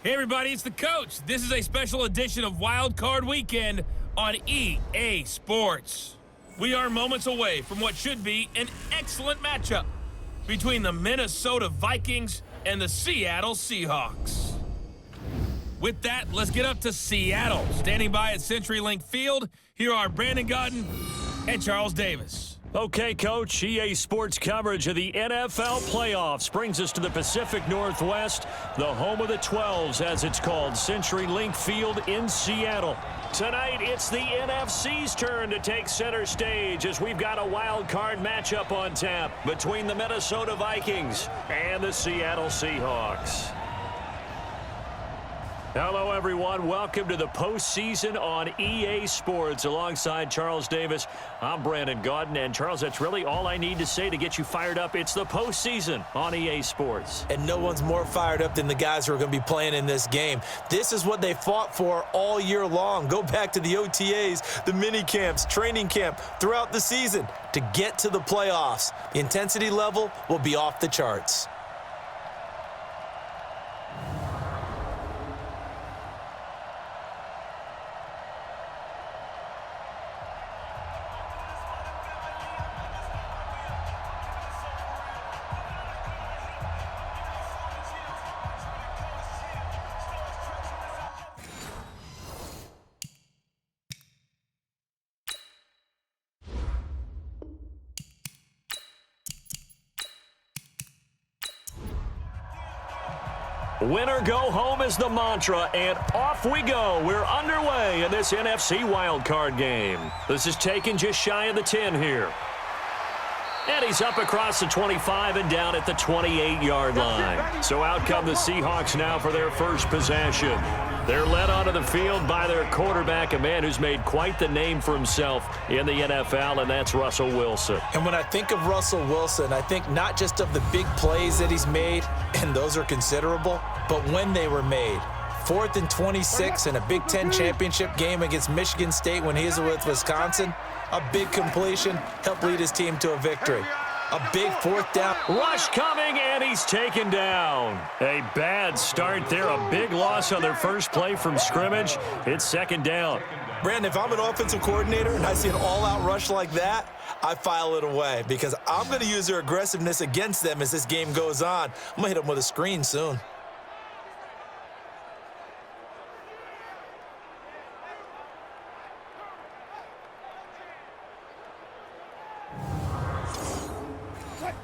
Hey everybody, it's the coach. This is a special edition of Wild Card Weekend on EA Sports. We are moments away from what should be an excellent matchup between the Minnesota Vikings and the Seattle Seahawks. With that, let's get up to Seattle. Standing by at CenturyLink Field, here are Brandon Godden and Charles Davis. Okay, Coach, EA Sports coverage of the NFL playoffs brings us to the Pacific Northwest, the home of the 12s, as it's called, CenturyLink Field in Seattle. Tonight, it's the NFC's turn to take center stage as we've got a wild card matchup on tap between the Minnesota Vikings and the Seattle Seahawks. Hello, everyone. Welcome to the postseason on EA Sports. Alongside Charles Davis, I'm Brandon Godden. And, Charles, that's really all I need to say to get you fired up. It's the postseason on EA Sports. And no one's more fired up than the guys who are going to be playing in this game. This is what they fought for all year long. Go back to the OTAs, the mini camps, training camp, throughout the season to get to the playoffs. The intensity level will be off the charts. Winner go home is the mantra, and off we go. We're underway in this NFC wildcard game. This is taken just shy of the 10 here. And he's up across the 25 and down at the 28-yard line. So out come the Seahawks now for their first possession. They're led onto the field by their quarterback, a man who's made quite the name for himself in the NFL, and that's Russell Wilson. And when I think of Russell Wilson, I think not just of the big plays that he's made, and those are considerable, but when they were made. 4th and 26 in a Big Ten championship game against Michigan State when he was with Wisconsin. A big completion helped lead his team to a victory. A big 4th down. Rush coming, and he's taken down. A bad start there. A big loss on their first play from scrimmage. It's 2nd down. Brandon, if I'm an offensive coordinator and I see an all-out rush like that, I file it away because I'm going to use their aggressiveness against them as this game goes on. I'm going to hit them with a screen soon.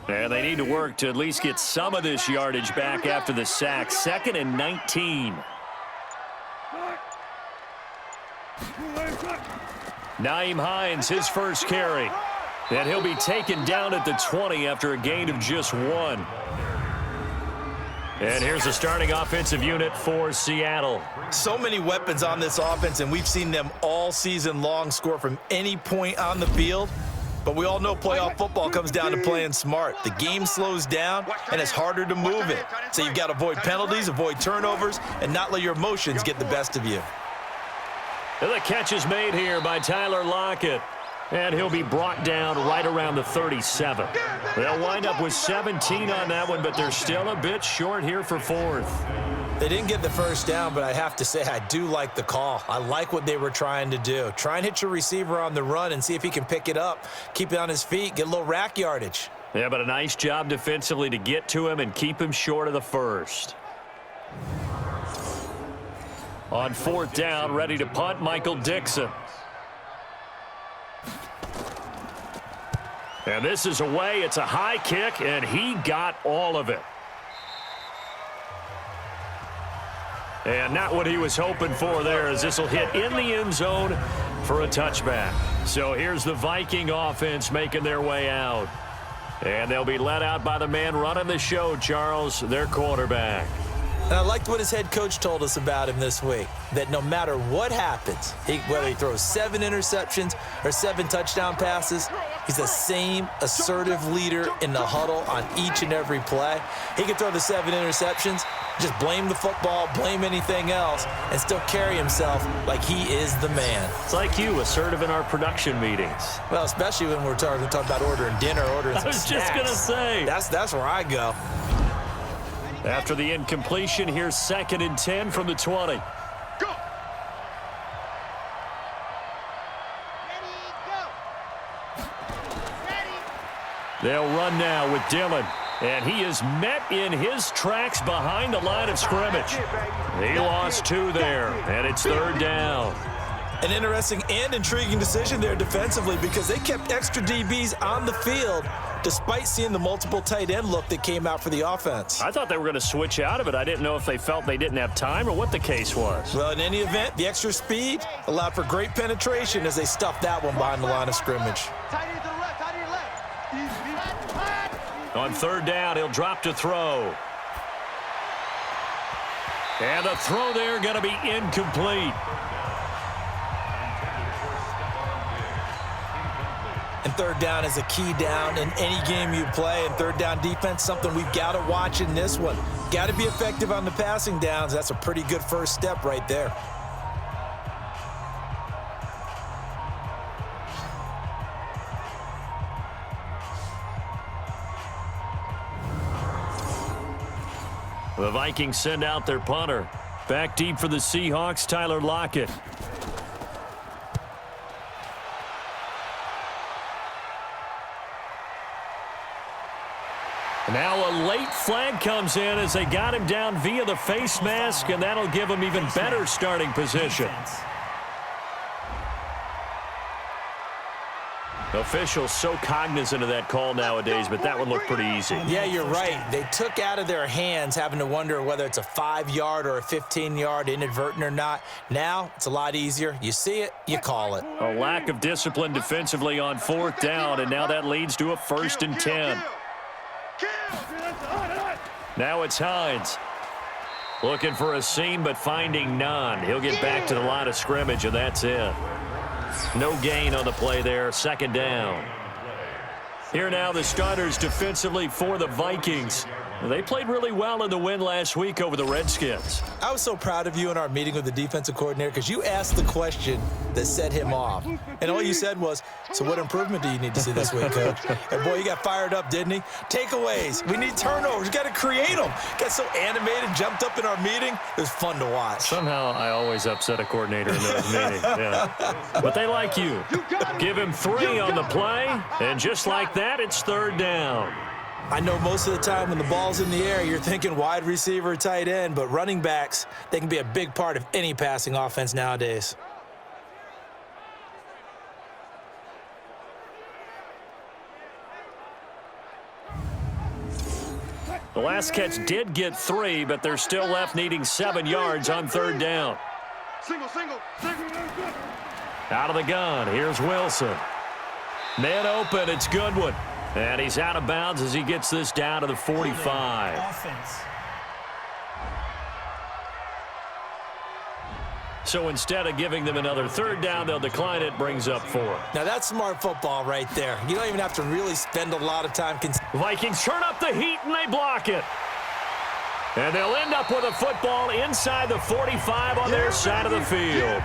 And they need to work to at least get some of this yardage back after the sack. 2nd and 19. Nyheim Hines, his first carry. And he'll be taken down at the 20 after a gain of just 1. And here's the starting offensive unit for Seattle. So many weapons on this offense, and we've seen them all season long score from any point on the field. But we all know playoff football comes down to playing smart. The game slows down, and it's harder to move it. So you've got to avoid penalties, avoid turnovers, and not let your emotions get the best of you. And the catch is made here by Tyler Lockett. And he'll be brought down right around the 37. They'll wind up with 17 on that one, but they're still a bit short here for 4th. They didn't get the first down, but I have to say I do like the call. I like what they were trying to do. Try and hit your receiver on the run and see if he can pick it up, keep it on his feet, get a little rack yardage. Yeah, but a nice job defensively to get to him and keep him short of the first. On 4th down, ready to punt, Michael Dixon. And this is away. It's a high kick, and he got all of it. And not what he was hoping for there, as this will hit in the end zone for a touchback. So here's the Viking offense making their way out. And they'll be led out by the man running the show, Charles, their quarterback. And I liked what his head coach told us about him this week, that no matter what happens, whether he throws 7 interceptions or 7 touchdown passes, he's the same assertive leader in the huddle on each and every play. He can throw the 7 interceptions, just blame the football, blame anything else, and still carry himself like he is the man. It's like you, assertive in our production meetings. Well, especially when we're talking about ordering dinner, ordering some snacks. I was just going to say. That's where I go. After the incompletion, here's 2nd and 10 from the 20. Go. They'll run now with Dillon. And he is met in his tracks behind the line of scrimmage. He lost 2 there, and it's 3rd down. An interesting and intriguing decision there defensively because they kept extra DBs on the field despite seeing the multiple tight end look that came out for the offense. I thought they were going to switch out of it. I didn't know if they felt they didn't have time or what the case was. Well, in any event, the extra speed allowed for great penetration as they stuffed that one behind the line of scrimmage. On 3rd down, he'll drop to throw. And the throw there going to be incomplete. And 3rd down is a key down in any game you play. And 3rd down defense, something we've got to watch in this one. Got to be effective on the passing downs. That's a pretty good first step right there. The Vikings send out their punter. Back deep for the Seahawks, Tyler Lockett. Now a late flag comes in as they got him down via the face mask, and that'll give him even better starting position. Officials so cognizant of that call nowadays, but that one looked pretty easy. Yeah, you're right. They took out of their hands having to wonder whether it's a 5-yard or a 15-yard inadvertent or not. Now it's a lot easier. You see it, you call it. A lack of discipline defensively on 4th down, and now that leads to a 1st and 10. Now it's Hines. Looking for a seam, but finding none. He'll get back to the line of scrimmage, and that's it. No gain on the play there. 2nd down. Here now the starters defensively for the Vikings. They played really well in the win last week over the Redskins. I was so proud of you in our meeting with the defensive coordinator because you asked the question that set him off. And all you said was, so what improvement do you need to see this week, Coach? And boy, he got fired up, didn't he? Takeaways. We need turnovers. We got to create them. Got so animated, jumped up in our meeting. It was fun to watch. Somehow I always upset a coordinator in those meetings. Yeah. But they like you. Give him 3 on the play, and just like that, it's 3rd down. I know most of the time when the ball's in the air, you're thinking wide receiver, tight end, but running backs, they can be a big part of any passing offense nowadays. The last catch did get 3, but they're still left needing 7 yards on 3rd down. Single. Out of the gun, here's Wilson. Man open, it's Goodwin. And he's out of bounds as he gets this down to the 45. So instead of giving them another 3rd down, they'll decline it, brings up 4. Now that's smart football right there. You don't even have to really spend a lot of time. Vikings turn up the heat and they block it. And they'll end up with a football inside the 45 on their side of the field.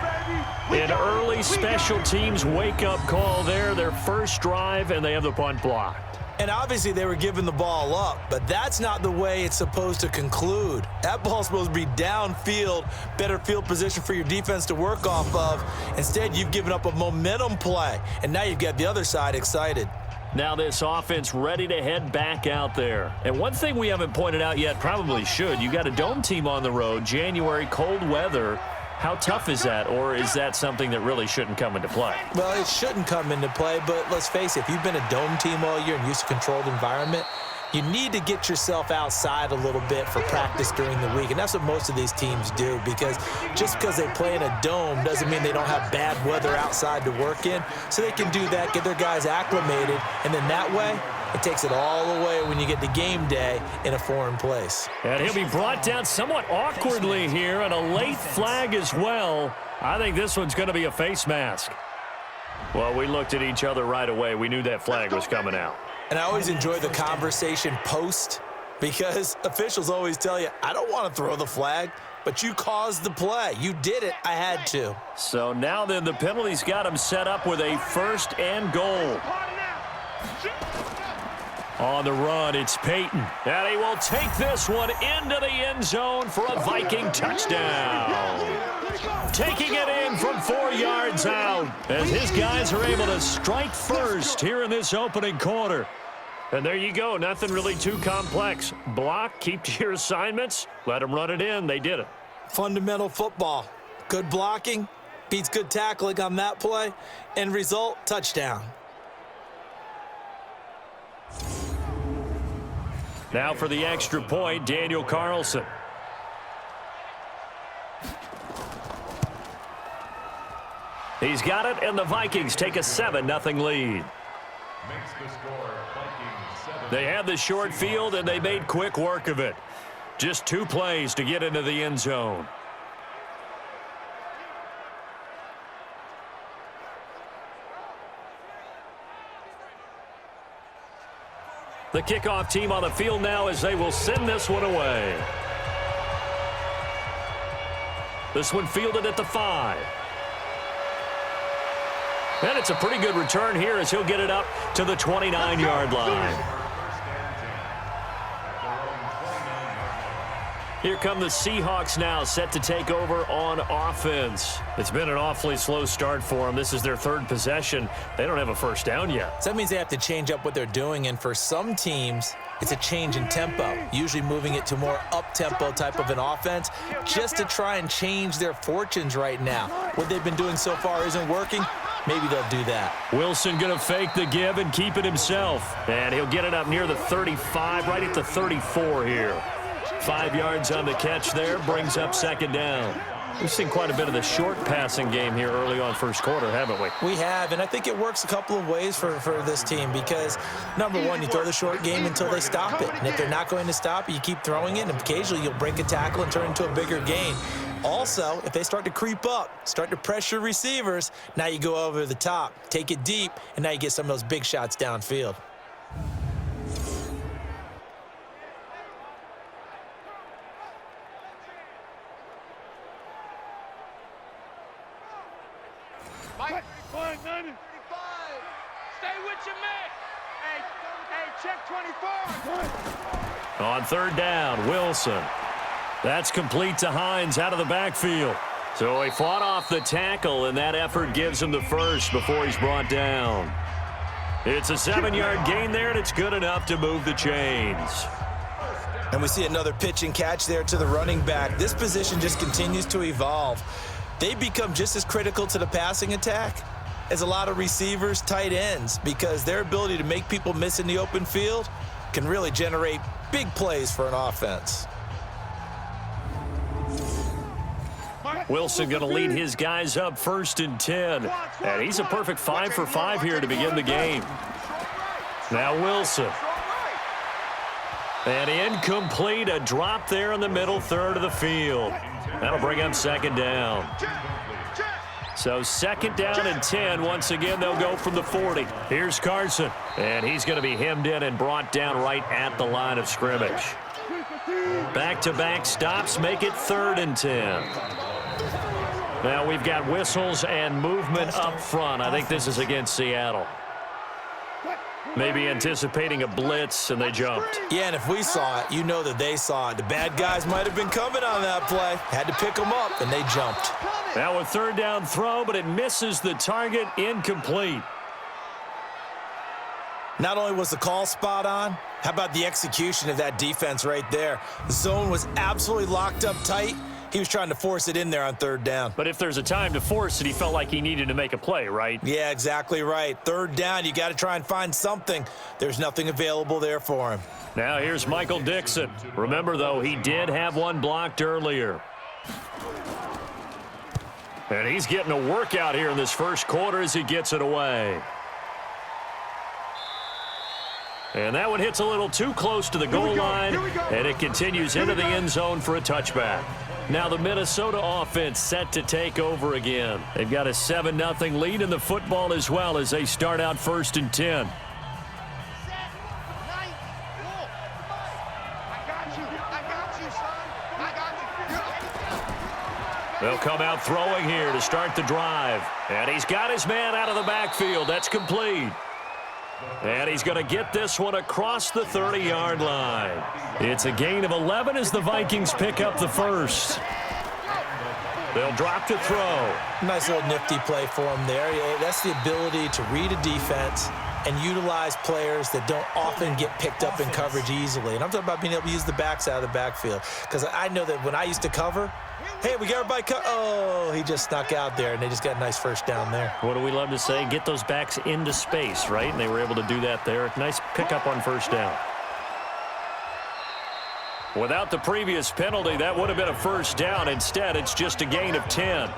An early special teams wake-up call there, their first drive, and they have the punt blocked. And obviously they were giving the ball up, but that's not the way it's supposed to conclude. That ball's supposed to be downfield, better field position for your defense to work off of. Instead, you've given up a momentum play, and now you've got the other side excited. Now this offense ready to head back out there. And one thing we haven't pointed out yet, probably should, you got a dome team on the road, January, cold weather. How tough is that, or is that something that really shouldn't come into play? Well, it shouldn't come into play, but let's face it, if you've been a dome team all year and used to a controlled environment, you need to get yourself outside a little bit for practice during the week, and that's what most of these teams do, because just because they play in a dome doesn't mean they don't have bad weather outside to work in, so they can do that, get their guys acclimated, and then that way, it takes it all away when you get to game day in a foreign place. And he'll be brought down somewhat awkwardly here, and a late flag as well. I think this one's going to be a face mask. Well, we looked at each other right away. We knew that flag was coming out. And I always enjoy the conversation post, because officials always tell you, I don't want to throw the flag, but you caused the play. You did it. I had to. So now then the penalty's got him set up with a 1st and goal. On the run, it's Peyton. And he will take this one into the end zone for a Viking touchdown. Taking it in from 4 yards out as his guys are able to strike first here in this opening quarter. And there you go. Nothing really too complex. Block, keep to your assignments, let them run it in. They did it. Fundamental football. Good blocking beats good tackling on that play. End result, touchdown. Now for the extra point, Daniel Carlson. He's got it, and the Vikings take a 7-0 lead. They had the short field, and they made quick work of it. Just 2 plays to get into the end zone. The kickoff team on the field now as they will send this one away. This one fielded at the 5. And it's a pretty good return here as he'll get it up to the 29-yard line. Here come the Seahawks now, set to take over on offense. It's been an awfully slow start for them. This is their 3rd possession. They don't have a first down yet. So that means they have to change up what they're doing, and for some teams, it's a change in tempo, usually moving it to more up-tempo type of an offense just to try and change their fortunes right now. What they've been doing so far isn't working. Maybe they'll do that. Wilson going to fake the give and keep it himself. And he'll get it up near the 35, right at the 34 here. 5 yards on the catch there, brings up 2nd down. We've seen quite a bit of the short passing game here early on first quarter, haven't we? We have, and I think it works a couple of ways for this team because, number one, you throw the short game until they stop it. And if they're not going to stop it, you keep throwing it, and occasionally you'll break a tackle and turn it into a bigger gain. Also, if they start to creep up, start to pressure receivers, now you go over the top, take it deep, and now you get some of those big shots downfield. Mike, 35. Stay with your man. Hey, check 24. On 3rd down, Wilson. That's complete to Hines out of the backfield. So he fought off the tackle, and that effort gives him the first before he's brought down. It's a 7-yard gain there, and it's good enough to move the chains. And we see another pitch and catch there to the running back. This position just continues to evolve. They become just as critical to the passing attack as a lot of receivers, tight ends, because their ability to make people miss in the open field can really generate big plays for an offense. Wilson going to lead his guys up 1st and 10. And he's a perfect 5 for 5 here to begin the game. Now Wilson. And incomplete, a drop there in the middle 3rd of the field. That'll bring up 2nd down. So 2nd down and 10. Once again, they'll go from the 40. Here's Carson. And he's going to be hemmed in and brought down right at the line of scrimmage. Back-to-back stops make it 3rd and 10. Now we've got whistles and movement up front. I think this is against Seattle. Maybe anticipating a blitz, and they jumped. Yeah, and if we saw it, you know that they saw it. The bad guys might have been coming on that play. Had to pick them up, and they jumped. Now a 3rd down throw, but it misses the target, incomplete. Not only was the call spot on, how about the execution of that defense right there? The zone was absolutely locked up tight. He was trying to force it in there on 3rd down. But if there's a time to force it, he felt like he needed to make a play, right? Yeah, exactly right. 3rd down, you got to try and find something. There's nothing available there for him. Now here's Michael Dixon. Remember, though, he did have one blocked earlier. And he's getting a workout here in this first quarter as he gets it away. And that one hits a little too close to the goal line, and it continues into the end zone for a touchback. Now the Minnesota offense set to take over again. They've got a 7-0 lead in the football as well as they start out 1st and 10. They'll come out throwing here to start the drive. And he's got his man out of the backfield. That's complete. And he's going to get this one across the 30-yard line. It's a gain of 11 as the Vikings pick up the first. They'll drop to throw. Nice little nifty play for him there. That's the ability to read a defense and utilize players that don't often get picked up in coverage easily. And I'm talking about being able to use the backs out of the backfield. Because I know that when I used to cover, hey, we got everybody oh, he just snuck out there, and they just got a nice first down there. What do we love to say? Get those backs into space, right? And they were able to do that there. Nice pickup on first down. Without the previous penalty, that would have been a first down. Instead, it's just a gain of 10.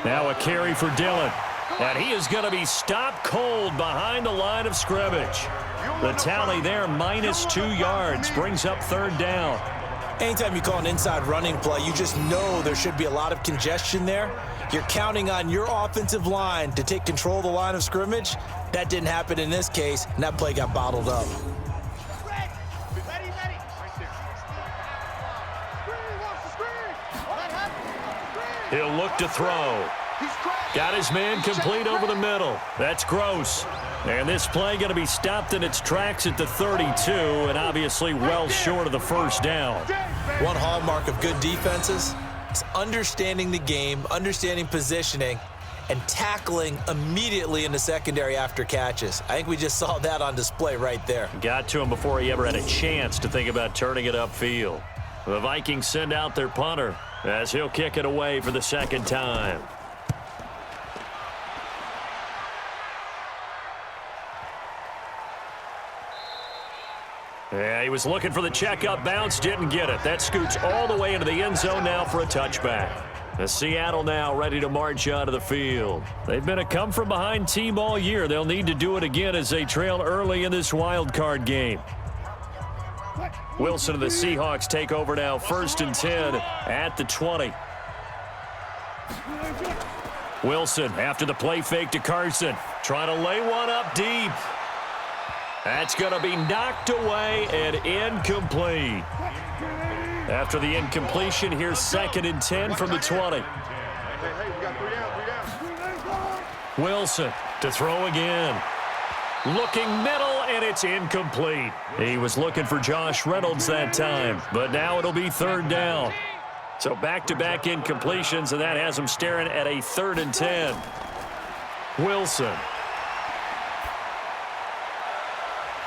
Now a carry for Dillon. And he is going to be stopped cold behind the line of scrimmage. The tally there, -2 yards, brings up third down. Anytime you call an inside running play, you just know there should be a lot of congestion there. You're counting on your offensive line to take control of the line of scrimmage. That didn't happen in this case, and that play got bottled up. He'll look to throw. Got his man complete over the middle. That's Gross. And this play going to be stopped in its tracks at the 32, and obviously well short of the first down. One hallmark of good defenses is understanding the game, understanding positioning, and tackling immediately in the secondary after catches. I think we just saw that on display right there. Got to him before he ever had a chance to think about turning it upfield. The Vikings send out their punter as he'll kick it away for the second time. Yeah, he was looking for the checkup bounce, didn't get it. That scoots all the way into the end zone now for a touchback. The Seattle now ready to march out of the field. They've been a come-from-behind team all year. They'll need to do it again as they trail early in this wild card game. Wilson and the Seahawks take over now, 1st and 10 at the 20. Wilson after the play fake to Carson, trying to lay one up deep. That's going to be knocked away and incomplete. After the incompletion, here's 2nd and 10 from the 20. Wilson to throw again. Looking middle, and it's incomplete. He was looking for Josh Reynolds that time, but now it'll be 3rd down. So back-to-back incompletions, and that has him staring at a 3rd and 10. Wilson.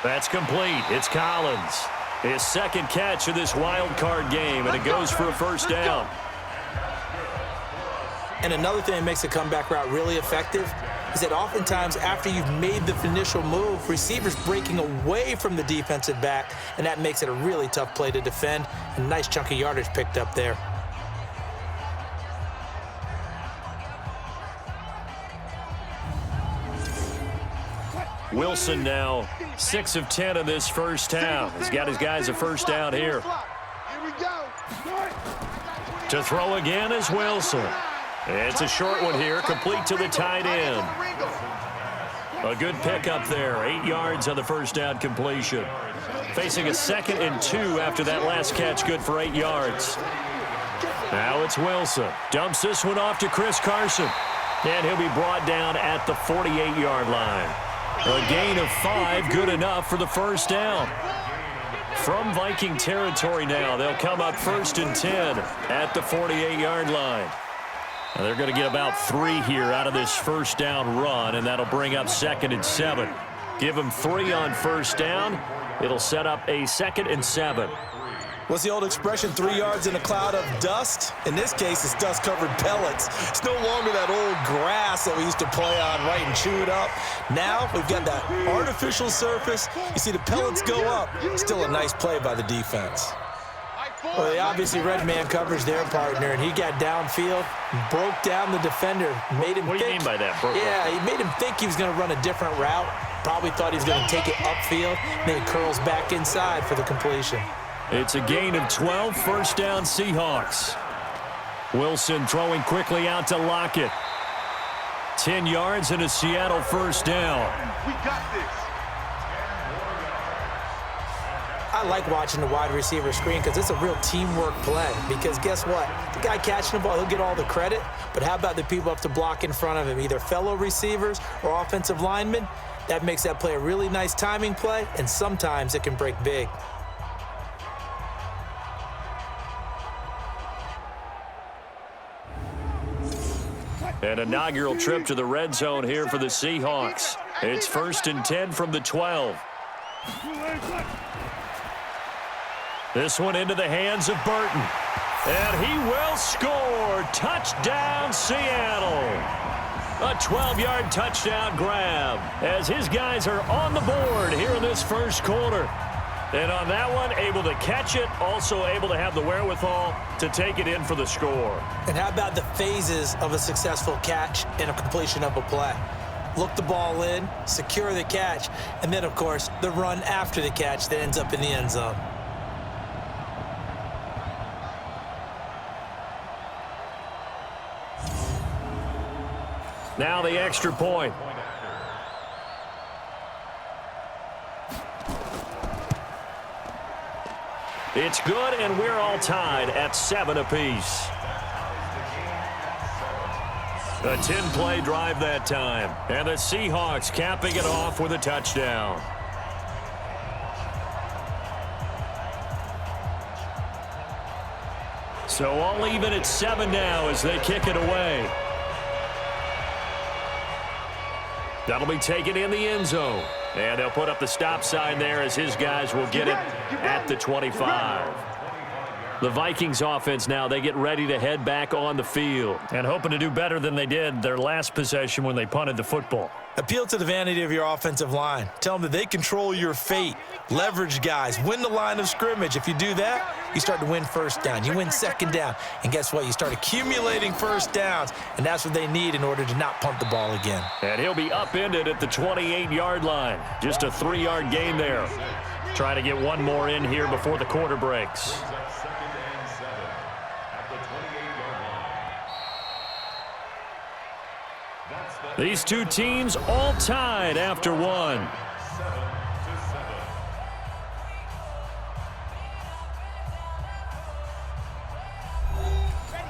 That's complete. It's Collins. His 2nd catch of this wild card game, and it goes for a first down. And another thing that makes a comeback route really effective is that oftentimes after you've made the initial move, receivers breaking away from the defensive back, and that makes it a really tough play to defend. A nice chunk of yardage picked up there. Wilson now 6 of 10 in this first half. He's got his guys a first down here. To throw again is Wilson. It's a short one here, complete to the tight end. A good pickup there, 8 yards on the first down completion. Facing a 2nd and 2 after that last catch, good for 8 yards. Now it's Wilson. Dumps this one off to Chris Carson. And he'll be brought down at the 48-yard line. A gain of 5, good enough for the first down. From Viking territory now, they'll come up 1st and 10 at the 48-yard line. Now they're going to get about 3 here out of this first down run, and that'll bring up 2nd and 7. Give them 3 on first down. It'll set up a 2nd and 7. What's the old expression, 3 yards in a cloud of dust? In this case, it's dust-covered pellets. It's no longer that old grass that we used to play on, right, and chew it up. Now we've got that artificial surface. You see the pellets go up. Still a nice play by the defense. Well, they obviously red man coverage their partner, and he got downfield, broke down the defender, made him What do you mean by that? Yeah, he made him think he was going to run a different route. Probably thought he was going to take it upfield. Then he curls back inside for the completion. It's a gain of 12, first down Seahawks. Wilson throwing quickly out to Lockett. 10 yards and a Seattle first down. We got this. I like watching the wide receiver screen because it's a real teamwork play. Because guess what? The guy catching the ball, he'll get all the credit. But how about the people up to block in front of him, either fellow receivers or offensive linemen? That makes that play a really nice timing play, and sometimes it can break big. An inaugural trip to the red zone here for the Seahawks. It's 1st and 10 from the 12. This one into the hands of Burton. And he will score. Touchdown, Seattle. A 12-yard touchdown grab as his guys are on the board here in this first quarter. And on that one, able to catch it, also able to have the wherewithal to take it in for the score. And how about the phases of a successful catch and a completion of a play? Look the ball in, secure the catch, and then, of course, the run after the catch that ends up in the end zone. Now the extra point. It's good, and we're all tied at 7 apiece. A 10-play drive that time, and the Seahawks capping it off with a touchdown. So all even at 7 now as they kick it away. That'll be taken in the end zone. And they'll put up the stop sign there as his guys will get it at the 25. The Vikings offense now, they get ready to head back on the field. And hoping to do better than they did their last possession when they punted the football. Appeal to the vanity of your offensive line. Tell them that they control your fate. Leverage guys. Win the line of scrimmage. If you do that, you start to win first down. You win second down. And guess what? You start accumulating first downs. And that's what they need in order to not punt the ball again. And he'll be upended at the 28-yard line. Just a 3-yard gain there. Trying to get one more in here before the quarter breaks. These two teams all tied after one.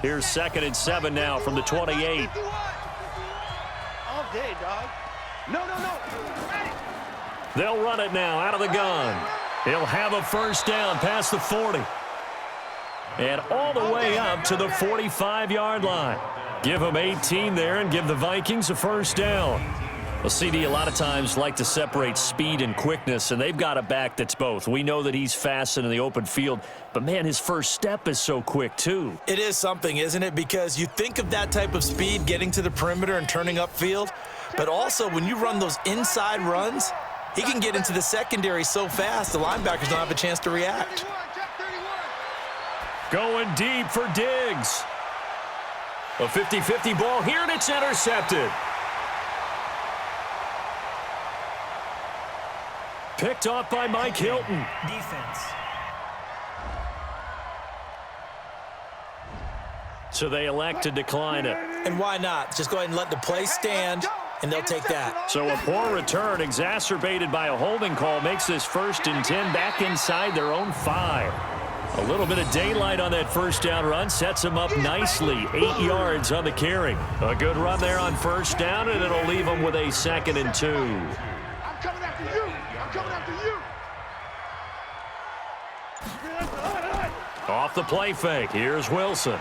Here's 2nd and 7 now from the 28. All day, dog. No. They'll run it now out of the gun. He'll have a first down past the 40. And all the way up to the 45-yard line. Give them 18 there and give the Vikings a first down. Well, CD, a lot of times like to separate speed and quickness, and they've got a back that's both. We know that he's fast in the open field, but, man, his first step is so quick, too. It is something, isn't it? Because you think of that type of speed getting to the perimeter and turning upfield, but also when you run those inside runs, he can get into the secondary so fast the linebackers don't have a chance to react. Going deep for Diggs. A 50-50 ball here, and it's intercepted. Picked off by Mike Hilton. Defense. So they elect to decline it. And why not? Just go ahead and let the play stand, and they'll take that. So a poor return exacerbated by a holding call makes this 1st and 10 back inside their own 5. A little bit of daylight on that first down run sets them up nicely. 8 yards on the carry. A good run there on first down, and it'll leave them with a 2nd and 2. I'm coming after you. I'm coming after you. Off the play fake. Here's Wilson.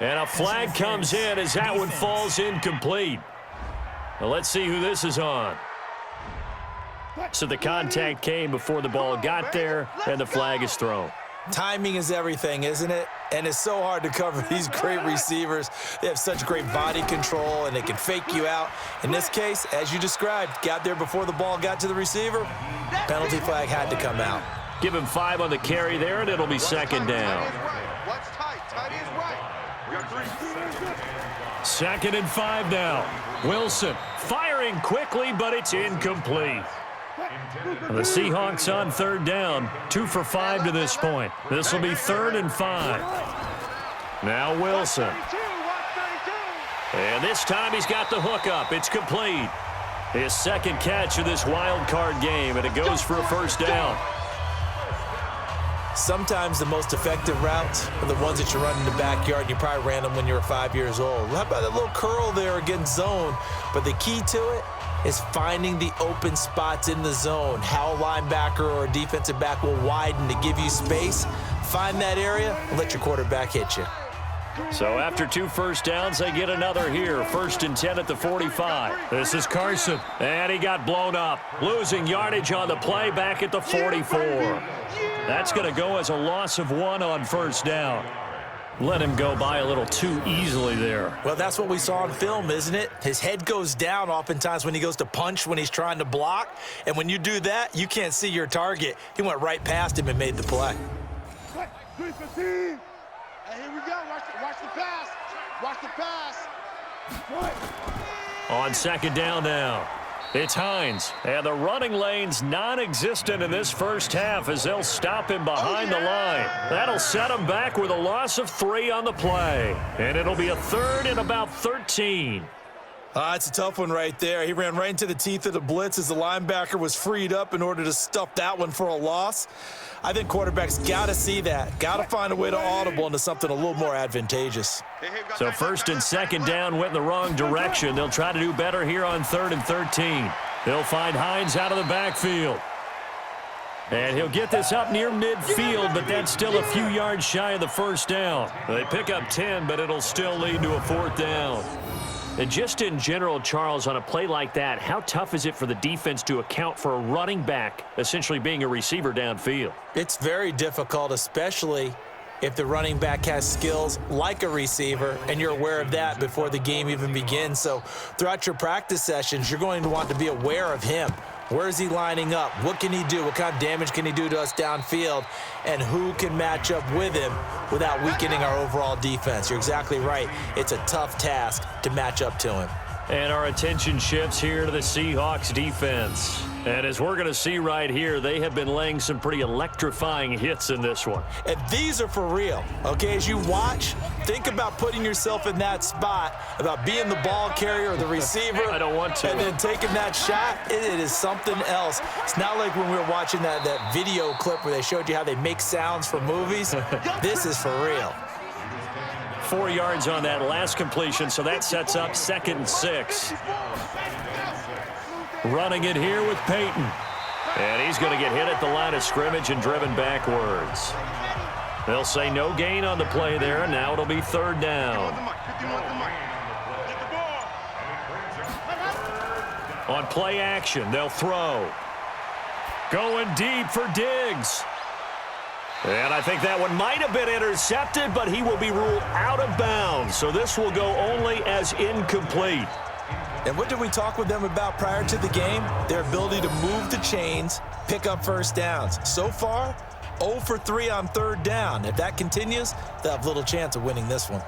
And a flag comes in as that one falls incomplete. Well, let's see who this is on. So the contact came before the ball got there, and the flag is thrown. Timing is everything, isn't it? And it's so hard to cover these great receivers. They have such great body control, and they can fake you out. In this case, as you described, got there before the ball got to the receiver. Penalty flag had to come out. Give him 5 on the carry there, and it'll be 2nd down. What's tight? Tight is right. We got 3. 2nd and 5 now. Wilson firing quickly, but it's incomplete. The Seahawks on 3rd down, 2 for 5 to this point. This will be 3rd and 5. Now Wilson. And this time he's got the hook up. It's complete. His second catch of this wild card game, and it goes for a first down. Sometimes the most effective routes are the ones that you run in the backyard. You probably ran them when you were 5 years old. How about that little curl there against zone? But the key to it is finding the open spots in the zone. How a linebacker or a defensive back will widen to give you space. Find that area and let your quarterback hit you. So after 2 first downs, they get another here. 1st and 10 at the 45. This is Carson. And he got blown up. Losing yardage on the play back at the 44. That's going to go as a loss of 1 on first down. Let him go by a little too easily there. Well, that's what we saw on film, isn't it? His head goes down oftentimes when he goes to punch, when he's trying to block. And when you do that, you can't see your target. He went right past him and made the play. Hey, here we go. Watch the pass. Watch the pass. On 2nd down now. It's Hines, and the running lane's non-existent in this first half as they'll stop him behind the line. That'll set him back with a loss of 3 on the play, and it'll be a 3rd and about 13. It's a tough one right there. He ran right into the teeth of the blitz as the linebacker was freed up in order to stuff that one for a loss. I think quarterbacks got to see that, got to find a way to audible into something a little more advantageous. So 1st and 2nd down went in the wrong direction. They'll try to do better here on 3rd and 13. They'll find Hines out of the backfield. And he'll get this up near midfield, but that's still a few yards shy of the first down. They pick up 10, but it'll still lead to a 4th down. And just in general, Charles, on a play like that, how tough is it for the defense to account for a running back essentially being a receiver downfield? It's very difficult, especially if the running back has skills like a receiver, and you're aware of that before the game even begins. So throughout your practice sessions, you're going to want to be aware of him. Where is he lining up? What can he do? What kind of damage can he do to us downfield? And who can match up with him without weakening our overall defense? You're exactly right. It's a tough task to match up to him. And our attention shifts here to the Seahawks defense. And as we're going to see right here, they have been laying some pretty electrifying hits in this one. And these are for real, okay? As you watch, think about putting yourself in that spot, about being the ball carrier or the receiver. I don't want to. And then taking that shot, it is something else. It's not like when we were watching that video clip where they showed you how they make sounds for movies. This is for real. 4 yards on that last completion, so that sets up 2nd and 6. Running it here with Peyton. And he's going to get hit at the line of scrimmage and driven backwards. They'll say no gain on the play there, and now it'll be 3rd down. On play action, they'll throw. Going deep for Diggs. And I think that one might have been intercepted, but he will be ruled out of bounds. So this will go only as incomplete. And what did we talk with them about prior to the game? Their ability to move the chains, pick up first downs. So far, 0 for 3 on 3rd down. If that continues, they'll have little chance of winning this one.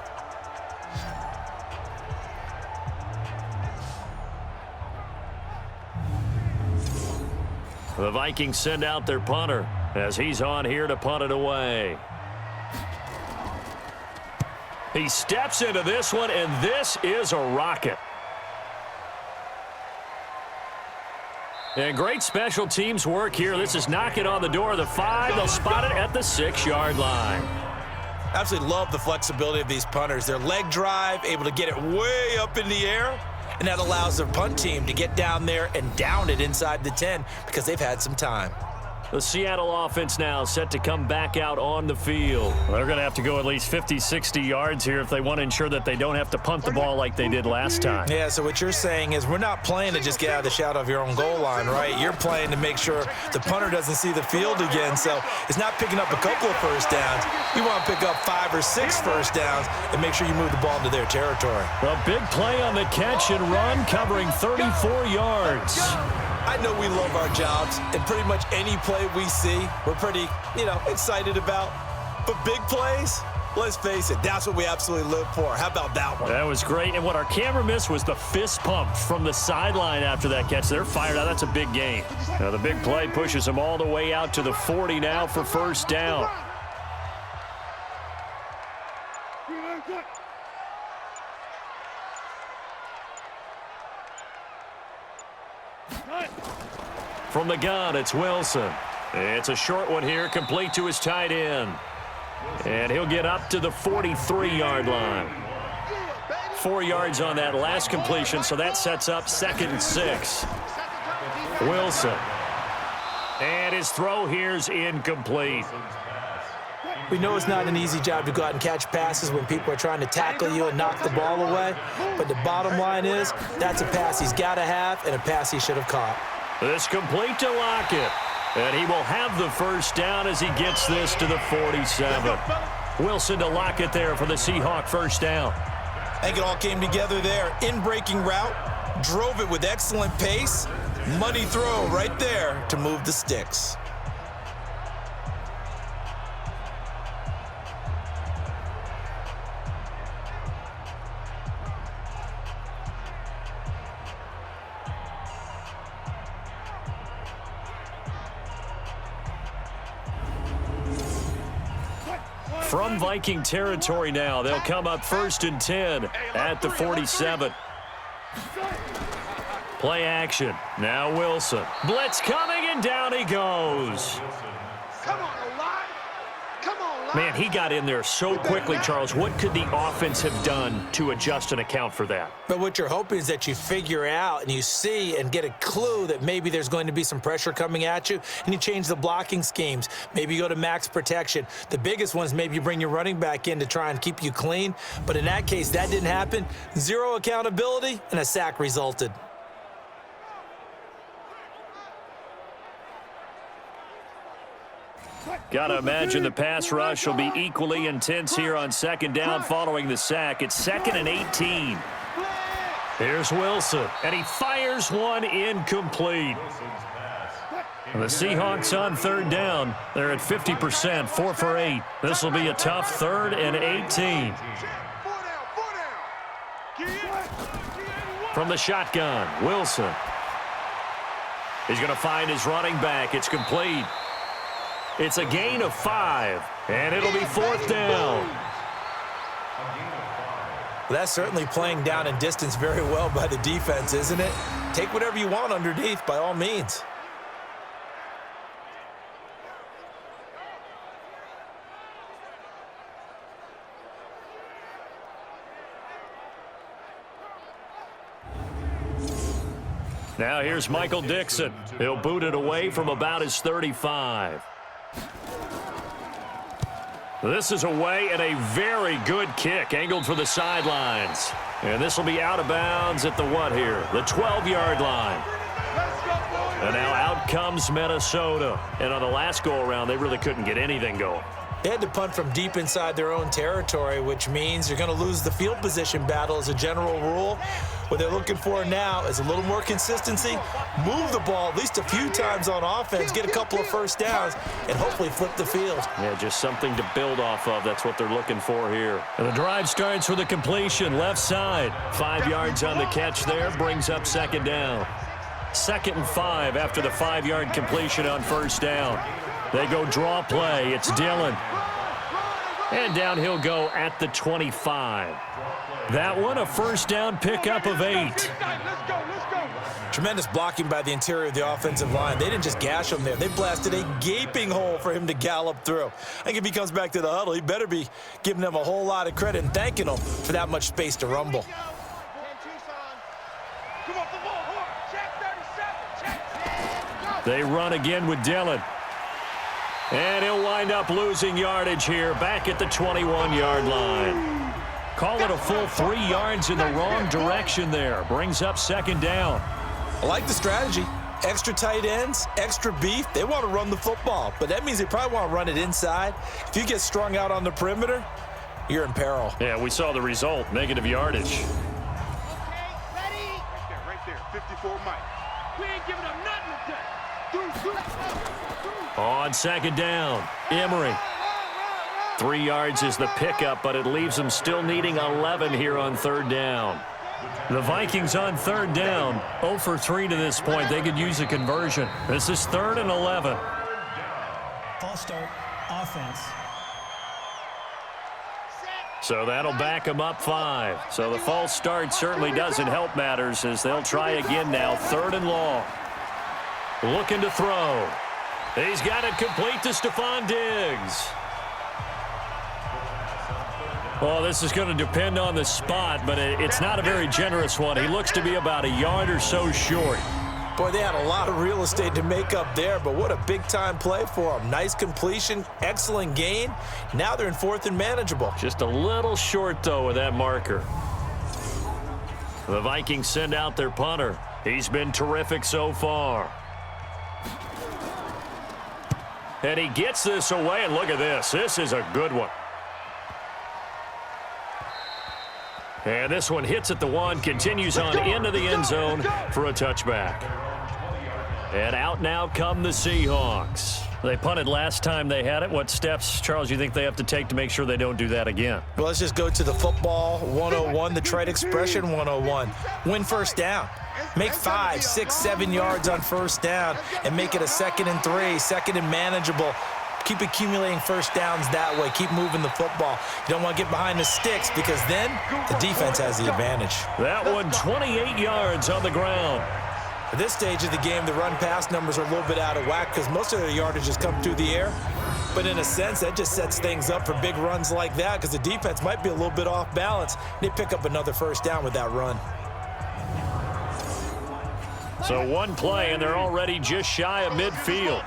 The Vikings send out their punter as he's on here to punt it away. He steps into this one, and this is a rocket. And great special teams work here. This is knocking on the door of the 5. They'll spot it at the 6-yard line. Absolutely love the flexibility of these punters. Their leg drive, able to get it way up in the air, and that allows their punt team to get down there and down it inside the 10 because they've had some time. The Seattle offense now set to come back out on the field. They're going to have to go at least 50, 60 yards here if they want to ensure that they don't have to punt the ball like they did last time. Yeah, so what you're saying is we're not playing to just get out of the shadow of your own goal line, right? You're playing to make sure the punter doesn't see the field again. So it's not picking up a couple of first downs. You want to pick up 5 or 6 first downs and make sure you move the ball into their territory. A big play on the catch and run, covering 34 yards. I know we love our jobs, and pretty much any play we see, we're pretty, excited about. But big plays, let's face it, that's what we absolutely live for. How about that one? That was great, and what our camera missed was the fist pump from the sideline after that catch. They're fired out. That's a big gain. Now the big play pushes them all the way out to the 40 now for first down. From the gun, it's Wilson. It's a short one here, complete to his tight end. And he'll get up to the 43-yard line. 4 yards on that last completion, so that sets up 2nd and 6. Wilson. And his throw here's incomplete. We know it's not an easy job to go out and catch passes when people are trying to tackle you and knock the ball away. But the bottom line is, that's a pass he's got to have and a pass he should have caught. This complete to Lockett. And he will have the first down as he gets this to the 47. Wilson to Lockett there for the Seahawk first down. I think it all came together there. In-breaking route, drove it with excellent pace. Money throw right there to move the sticks. From Viking territory now, they'll come up 1st and 10 at the 47. Play action. Now Wilson. Blitz coming, and down he goes. Come on, Eli. Come on, Eli. Man, he got in there so quickly, Charles. What could the offense have done to adjust and account for that? But what you're hoping is that you figure out and you see and get a clue that maybe there's going to be some pressure coming at you, and you change the blocking schemes. Maybe you go to max protection. The biggest one is maybe you bring your running back in to try and keep you clean. But in that case, that didn't happen. Zero accountability, and a sack resulted. Got to imagine the pass rush will be equally intense here on 2nd down following the sack. It's 2nd and 18. Here's Wilson, and he fires one incomplete. And the Seahawks on 3rd down. They're at 50%, 4 for 8. This will be a tough 3rd and 18. From the shotgun, Wilson. He's going to find his running back. It's complete. It's a gain of 5, and it'll be 4th down. Well, that's certainly playing down and distance very well by the defense, isn't it? Take whatever you want underneath, by all means. Now here's Michael Dixon. He'll boot it away from about his 35. This is away and a very good kick angled for the sidelines. And this will be out of bounds at the what here? The 12-yard line. And now out comes Minnesota. And on the last go-around, they really couldn't get anything going. They had to punt from deep inside their own territory, which means you're going to lose the field position battle as a general rule. What they're looking for now is a little more consistency, move the ball at least a few times on offense, get a couple of first downs, and hopefully flip the field. Yeah, just something to build off of. That's what they're looking for here. And the drive starts with a completion, left side. 5 yards on the catch there, brings up 2nd down. 2nd and 5 after the 5-yard completion on 1st down. They go draw play. It's Dillon. And down he'll go at the 25. That one, a first down pickup of 8. Tremendous blocking by the interior of the offensive line. They didn't just gash him there. They blasted a gaping hole for him to gallop through. I think if he comes back to the huddle, he better be giving them a whole lot of credit and thanking them for that much space to rumble. They run again with Dillon. And he'll wind up losing yardage here back at the 21-yard line. Call it a full 3 yards in the wrong direction there. Brings up 2nd down. I like the strategy. Extra tight ends, extra beef. They want to run the football, but that means they probably want to run it inside. If you get strung out on the perimeter, you're in peril. Yeah, we saw the result, negative yardage. Okay, ready? Right there, 54 Mike. We ain't giving up nothing today. On 2nd down, Emery. 3 yards is the pickup, but it leaves them still needing 11 here on 3rd down. The Vikings on 3rd down, 0 for 3 to this point. They could use a conversion. This is 3rd and 11. False start, offense. So that'll back them up 5. So the false start certainly doesn't help matters as they'll try again now, 3rd and long. Looking to throw. He's got it complete to Stephon Diggs. Well, this is going to depend on the spot, but it's not a very generous one. He looks to be about a yard or so short. Boy, they had a lot of real estate to make up there, but what a big-time play for them. Nice completion, excellent gain. Now they're in 4th and manageable. Just a little short, though, with that marker. The Vikings send out their punter. He's been terrific so far. And he gets this away, and look at this. This is a good one. And this one hits at the 1, continues on into the end zone for a touchback. And out now come the Seahawks. They punted last time they had it. What steps, Charles, you think they have to take to make sure they don't do that again? Well, let's just go to the football 101, the trade expression 101. Win first down. Make 5, 6, 7 yards on first down and make it a 2nd and 3, 2nd and manageable. Keep accumulating first downs that way. Keep moving the football. You don't want to get behind the sticks because then the defense has the advantage. That one 28 yards on the ground. At this stage of the game, the run-pass numbers are a little bit out of whack because most of their yardage has come through the air. But in a sense, that just sets things up for big runs like that because the defense might be a little bit off balance. They pick up another first down with that run. So one play, and they're already just shy of midfield.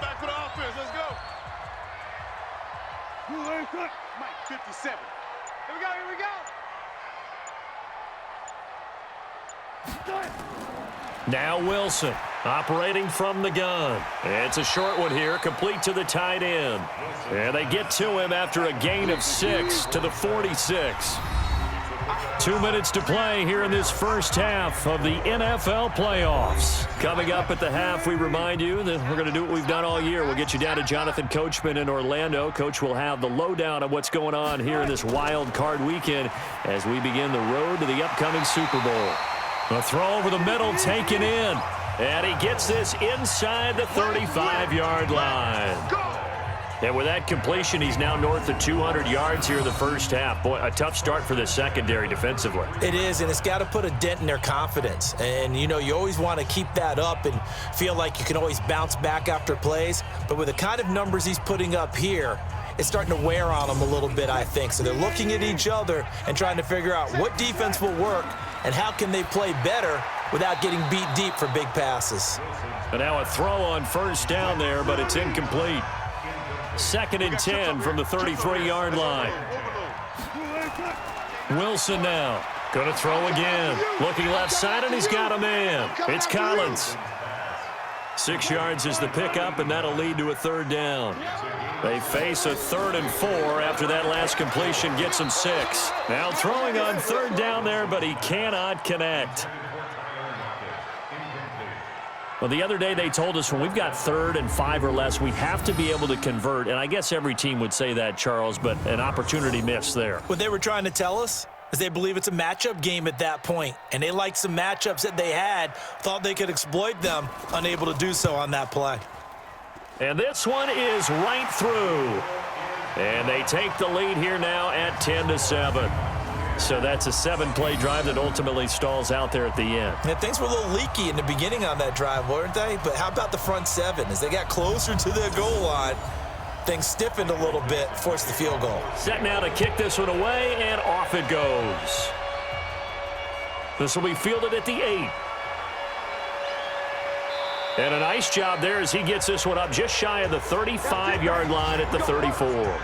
Mike, 57. Here we go, Now Wilson, operating from the gun. It's a short one here, complete to the tight end. And they get to him after a gain of 6 to the 46. 2 minutes to play here in this first half of the NFL playoffs. Coming up at the half, we remind you that we're going to do what we've done all year. We'll get you down to Jonathan Coachman in Orlando. Coach will have the lowdown of what's going on here in this wild card weekend as we begin the road to the upcoming Super Bowl. A throw over the middle taken in. And he gets this inside the 35-yard line. And with that completion, he's now north of 200 yards here in the first half. Boy, a tough start for the secondary defensively. It is, and it's got to put a dent in their confidence. And, you know, you always want to keep that up and feel like you can always bounce back after plays. But with the kind of numbers he's putting up here, it's starting to wear on them a little bit, I think. So they're looking at each other and trying to figure out what defense will work and how can they play better without getting beat deep for big passes. And now a throw on first down there, but it's incomplete. 2nd and 10 from the 33-yard line. Wilson now. Going to throw again. Looking left side, and he's got a man. It's Collins. 6 yards is the pickup, and that'll lead to a 3rd down. They face a 3rd and 4 after that last completion gets them 6. Now throwing on 3rd down there, but he cannot connect. Well, the other day they told us when we've got 3rd and 5 or less, we have to be able to convert. And I guess every team would say that, Charles, but an opportunity missed there. What they were trying to tell us is they believe it's a matchup game at that point. And they liked some matchups that they had, thought they could exploit them, unable to do so on that play. And this one is right through. And they take the lead here now at 10-7. So that's a 7-play drive that ultimately stalls out there at the end. Yeah, things were a little leaky in the beginning on that drive, weren't they? But how about the front 7? As they got closer to the goal line, things stiffened a little bit, forced the field goal. Set now to kick this one away, and off it goes. This will be fielded at the 8. And a nice job there as he gets this one up just shy of the 35-yard line at the 34.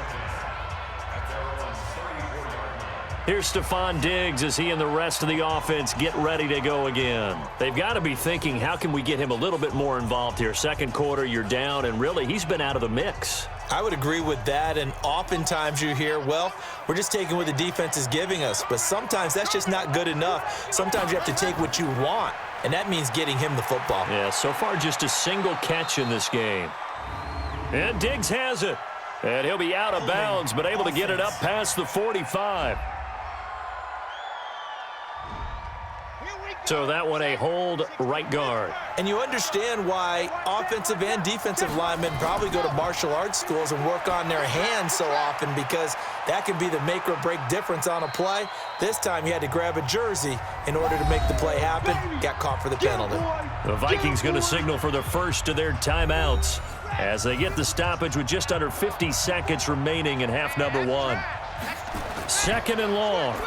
Here's Stephon Diggs as he and the rest of the offense get ready to go again. They've got to be thinking, how can we get him a little bit more involved here? Second quarter, you're down, and really, he's been out of the mix. I would agree with that, and oftentimes you hear, well, we're just taking what the defense is giving us. But sometimes that's just not good enough. Sometimes you have to take what you want, and that means getting him the football. Yeah, so far just a single catch in this game. And Diggs has it. And he'll be out of bounds, but able to get it up past the 45. So that one a hold right guard. And you understand why offensive and defensive linemen probably go to martial arts schools and work on their hands so often, because that can be the make or break difference on a play. This time he had to grab a jersey in order to make the play happen. Got caught for the penalty. The Vikings going to signal for the first of their timeouts as they get the stoppage with just under 50 seconds remaining in half number one. Second and long.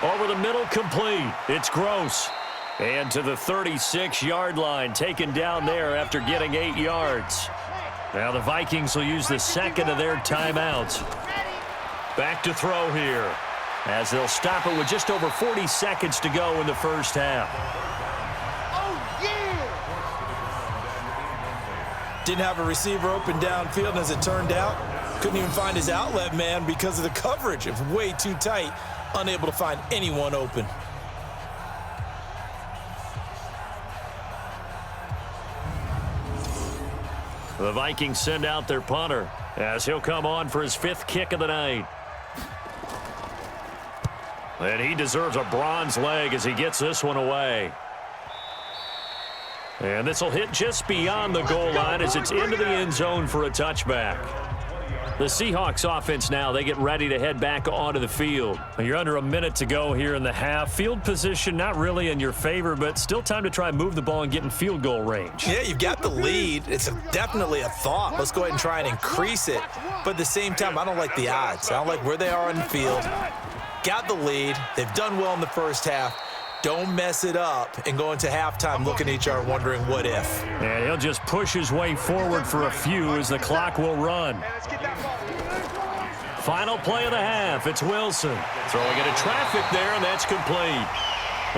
Over the middle, complete. It's Gross. And to the 36-yard line, taken down there after getting 8 yards. Now the Vikings will use the second of their timeouts. Back to throw here, as they'll stop it with just over 40 seconds to go in the first half. Didn't have a receiver open downfield, and as it turned out, couldn't even find his outlet man because of the coverage. It was way too tight. Unable to find anyone open. The Vikings send out their punter as he'll come on for his 5th kick of the night. And he deserves a bronze leg as he gets this one away. And this will hit just beyond the goal line as it's into the end zone for a touchback. The Seahawks offense now, they get ready to head back onto the field. You're under a minute to go here in the half. Field position not really in your favor, but still time to try and move the ball and get in field goal range. Yeah, you've got the lead. It's definitely a thought. Let's go ahead and try and increase it. But at the same time, I don't like the odds. I don't like where they are on the field. Got the lead. They've done well in the first half. Don't mess it up and go into halftime looking at each other wondering what if. And he'll just push his way forward for a few as the clock will run. Final play of the half. It's Wilson throwing into traffic there, and that's complete.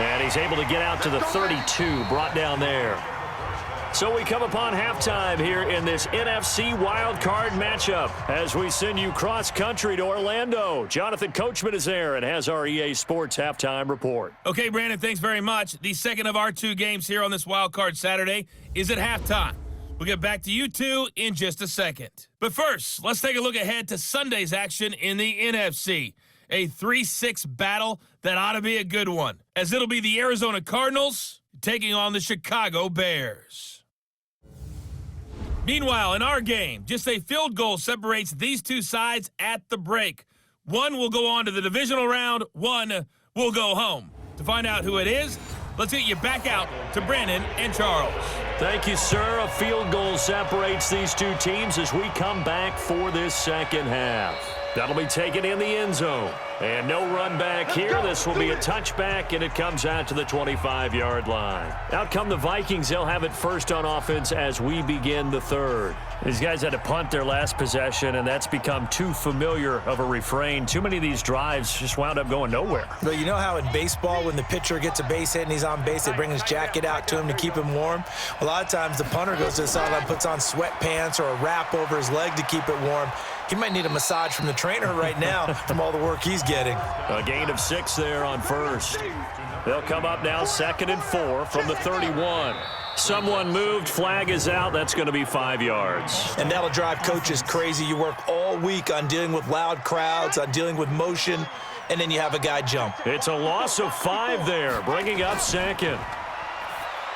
And he's able to get out to the 32, brought down there. So we come upon halftime here in this NFC wildcard matchup as we send you cross-country to Orlando. Jonathan Coachman is there and has our EA Sports halftime report. Okay, Brandon, thanks very much. The second of our 2 games here on this wildcard Saturday is at halftime. We'll get back to you two in just a second. But first, let's take a look ahead to Sunday's action in the NFC. A 3-6 battle that ought to be a good one, as it'll be the Arizona Cardinals taking on the Chicago Bears. Meanwhile, in our game, just a field goal separates these two sides at the break. One will go on to the divisional round, one will go home. To find out who it is, let's get you back out to Brandon and Charles. Thank you, sir. A field goal separates these two teams as we come back for this second half. That'll be taken in the end zone. And no run back here. This will be a touchback, and it comes out to the 25-yard line. Out come the Vikings. They'll have it first on offense as we begin the third. These guys had to punt their last possession, and that's become too familiar of a refrain. Too many of these drives just wound up going nowhere. But you know how in baseball, when the pitcher gets a base hit and he's on base, they bring his jacket out to him to keep him warm? A lot of times the punter goes to the sideline, puts on sweatpants or a wrap over his leg to keep it warm. He might need a massage from the trainer right now from all the work he's getting. A gain of 6 there on first. They'll come up now 2nd and 4 from the 31. Someone moved. Flag is out. That's going to be 5 yards. And that'll drive coaches crazy. You work all week on dealing with loud crowds, on dealing with motion, and then you have a guy jump. It's a loss of 5 there, bringing up 2nd.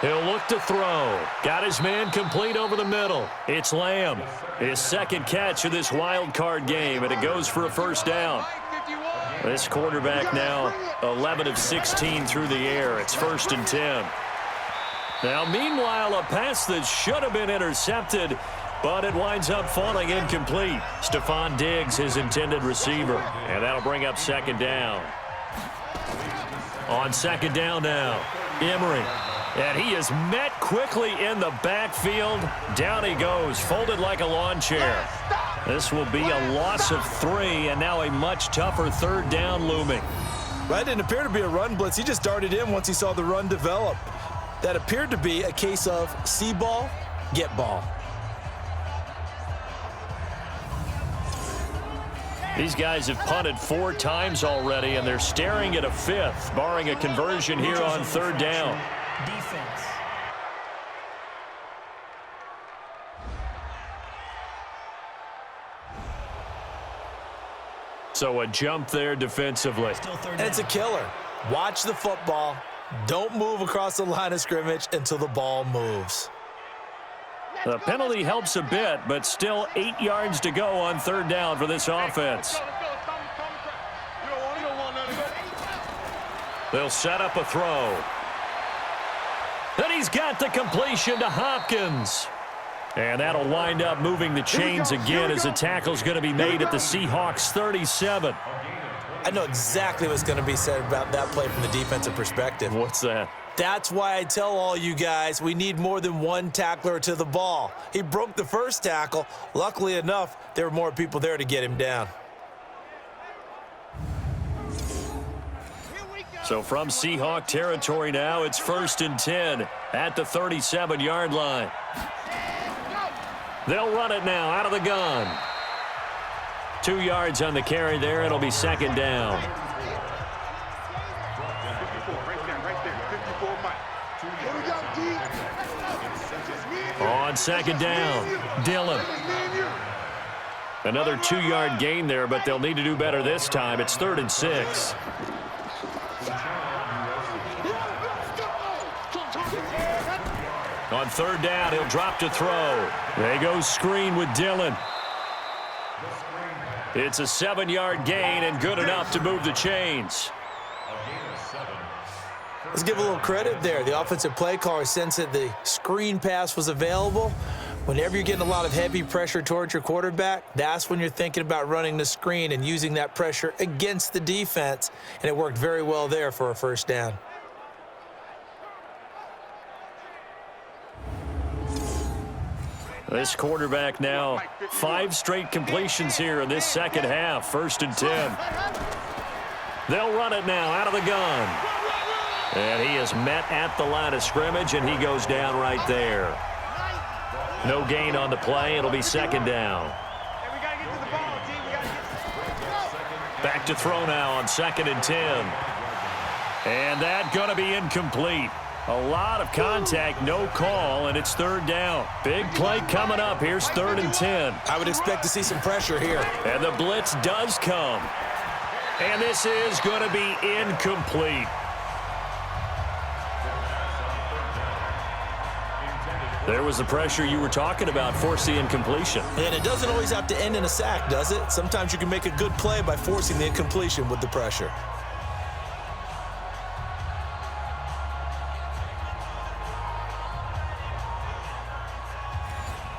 He'll look to throw. Got his man complete over the middle. It's Lamb. His 2nd catch of this wild card game, and it goes for a first down. This quarterback now 11 of 16 through the air. It's 1st and 10. Now, meanwhile, a pass that should have been intercepted, but it winds up falling incomplete. Stephon Diggs, his intended receiver, and that'll bring up 2nd down. On 2nd down now, Emery. And he is met quickly in the backfield. Down he goes, folded like a lawn chair. This will be a loss of 3, and now a much tougher 3rd down looming. That didn't appear to be a run blitz. He just darted in once he saw the run develop. That appeared to be a case of see ball, get ball. These guys have punted 4 times already, and they're staring at a 5th, barring a conversion here on 3rd down. Defense. So a jump there defensively. Still 3rd down. And it's a killer. Watch the football. Don't move across the line of scrimmage until the ball moves. The penalty helps a bit, but still 8 yards to go on third down for this offense. They'll set up a throw. And he's got the completion to Hopkins. And that'll wind up moving the chains again as the tackle's going to be made at the Seahawks 37. I know exactly what's going to be said about that play from the defensive perspective. What's that? That's why I tell all you guys we need more than one tackler to the ball. He broke the first tackle. Luckily enough, there were more people there to get him down. So from Seahawk territory now, it's 1st and 10 at the 37-yard line. They'll run it now out of the gun. 2 yards on the carry there. It'll be 2nd down. On 2nd down, Dillon. Another 2-yard gain there, but they'll need to do better this time. It's 3rd and 6. On 3rd down, he'll drop to throw. They go screen with Dillon. It's a 7-yard gain and good enough to move the chains. Let's give a little credit there. The offensive play caller sensed that the screen pass was available. Whenever you're getting a lot of heavy pressure towards your quarterback, that's when you're thinking about running the screen and using that pressure against the defense. And it worked very well there for a 1st down. This quarterback now 5 straight completions here in this second half. 1st and 10. They'll run it now out of the gun. And he is met at the line of scrimmage, and he goes down right there. No gain on the play. It'll be 2nd down. Back to throw now on 2nd and 10. And that's going to be incomplete. A lot of contact, no call, and it's 3rd down. Big play coming up. Here's 3rd and 10. I would expect to see some pressure here. And the blitz does come. And this is going to be incomplete. There was the pressure you were talking about, force the incompletion. And it doesn't always have to end in a sack, does it? Sometimes you can make a good play by forcing the incompletion with the pressure.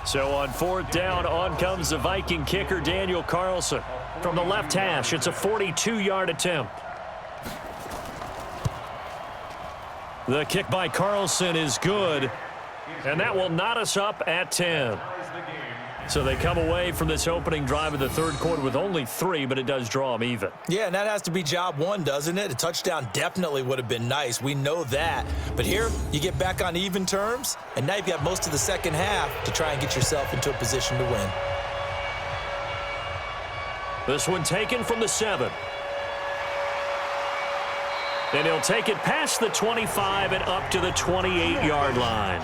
So on 4th down, on comes the Viking kicker, Daniel Carlson. From the left hash, it's a 42-yard attempt. The kick by Carlson is good, and that will knot us up at 10. So they come away from this opening drive of the 3rd quarter with only 3, but it does draw them even. Yeah, and that has to be job 1, doesn't it? A touchdown definitely would have been nice. We know that. But here, you get back on even terms, and now you've got most of the second half to try and get yourself into a position to win. This one taken from the 7. And he'll take it past the 25 and up to the 28-yard line.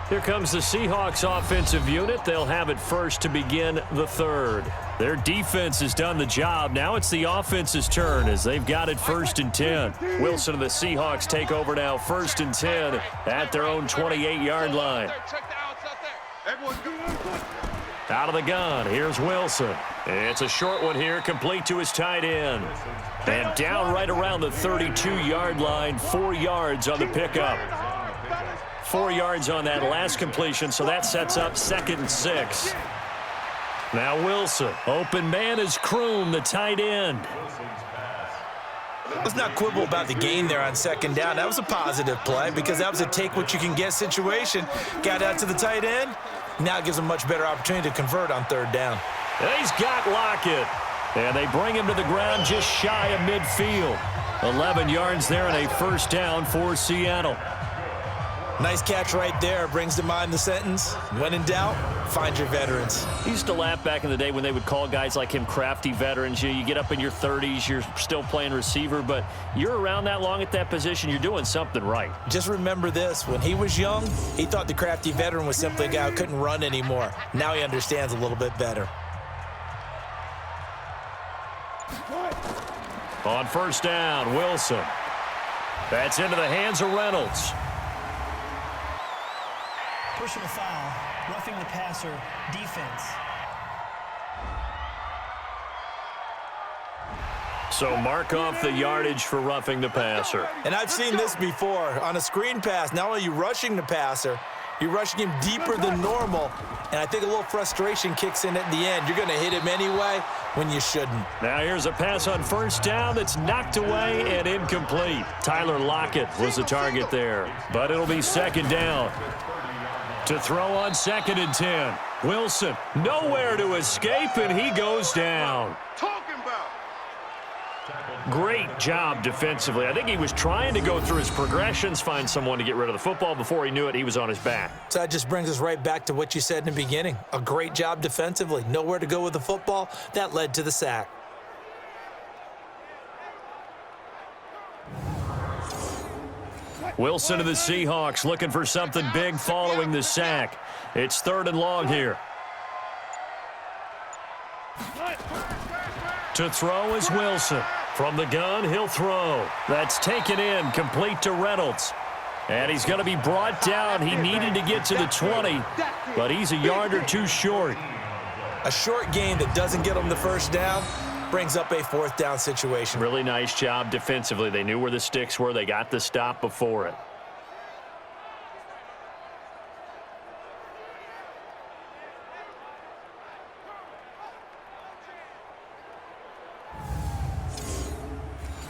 Here comes the Seahawks offensive unit. They'll have it first to begin the 3rd. Their defense has done the job. Now it's the offense's turn as they've got it 1st and 10. Wilson and the Seahawks take over now 1st and 10 at their own 28-yard line. Out of the gun, here's Wilson. It's a short one here, complete to his tight end. And down right around the 32-yard line, 4 yards on the pickup. 4 yards on that last completion, so that sets up 2nd and 6. Now Wilson, open man is Kroom, the tight end. Let's not quibble about the gain there on 2nd down. That was a positive play because that was a take-what-you-can-get situation. Got out to the tight end. Now it gives him a much better opportunity to convert on 3rd down. And he's got Lockett. And they bring him to the ground just shy of midfield. 11 yards there and a 1st down for Seattle. Nice catch right there. Brings to mind the sentence, when in doubt, find your veterans. I used to laugh back in the day when they would call guys like him crafty veterans. You get up in your 30s, you're still playing receiver, but you're around that long at that position, you're doing something right. Just remember this. When he was young, he thought the crafty veteran was simply a guy who couldn't run anymore. Now he understands a little bit better. On first down, Wilson. That's into the hands of Reynolds. Personal foul, roughing the passer, defense. So mark off the yardage for roughing the passer. And I've seen this before. On a screen pass, not only are you rushing the passer, you're rushing him deeper than normal. And I think a little frustration kicks in at the end. You're going to hit him anyway when you shouldn't. Now here's a pass on first down that's knocked away and incomplete. Tyler Lockett was the target there. But it'll be second down. To throw on 2nd and 10. Wilson, nowhere to escape, and he goes down. Great job defensively. I think he was trying to go through his progressions, find someone to get rid of the football. Before he knew it, he was on his back. So that just brings us right back to what you said in the beginning. A great job defensively. Nowhere to go with the football. That led to the sack. Wilson to the Seahawks looking for something big following the sack. It's 3rd and long here. To throw is Wilson. From the gun, he'll throw. That's taken in, complete to Reynolds. And he's going to be brought down. He needed to get to the 20, but he's a yard or two short. A short gain that doesn't get him the first down brings up a 4th down situation. Really nice job defensively. They knew where the sticks were. They got the stop before it.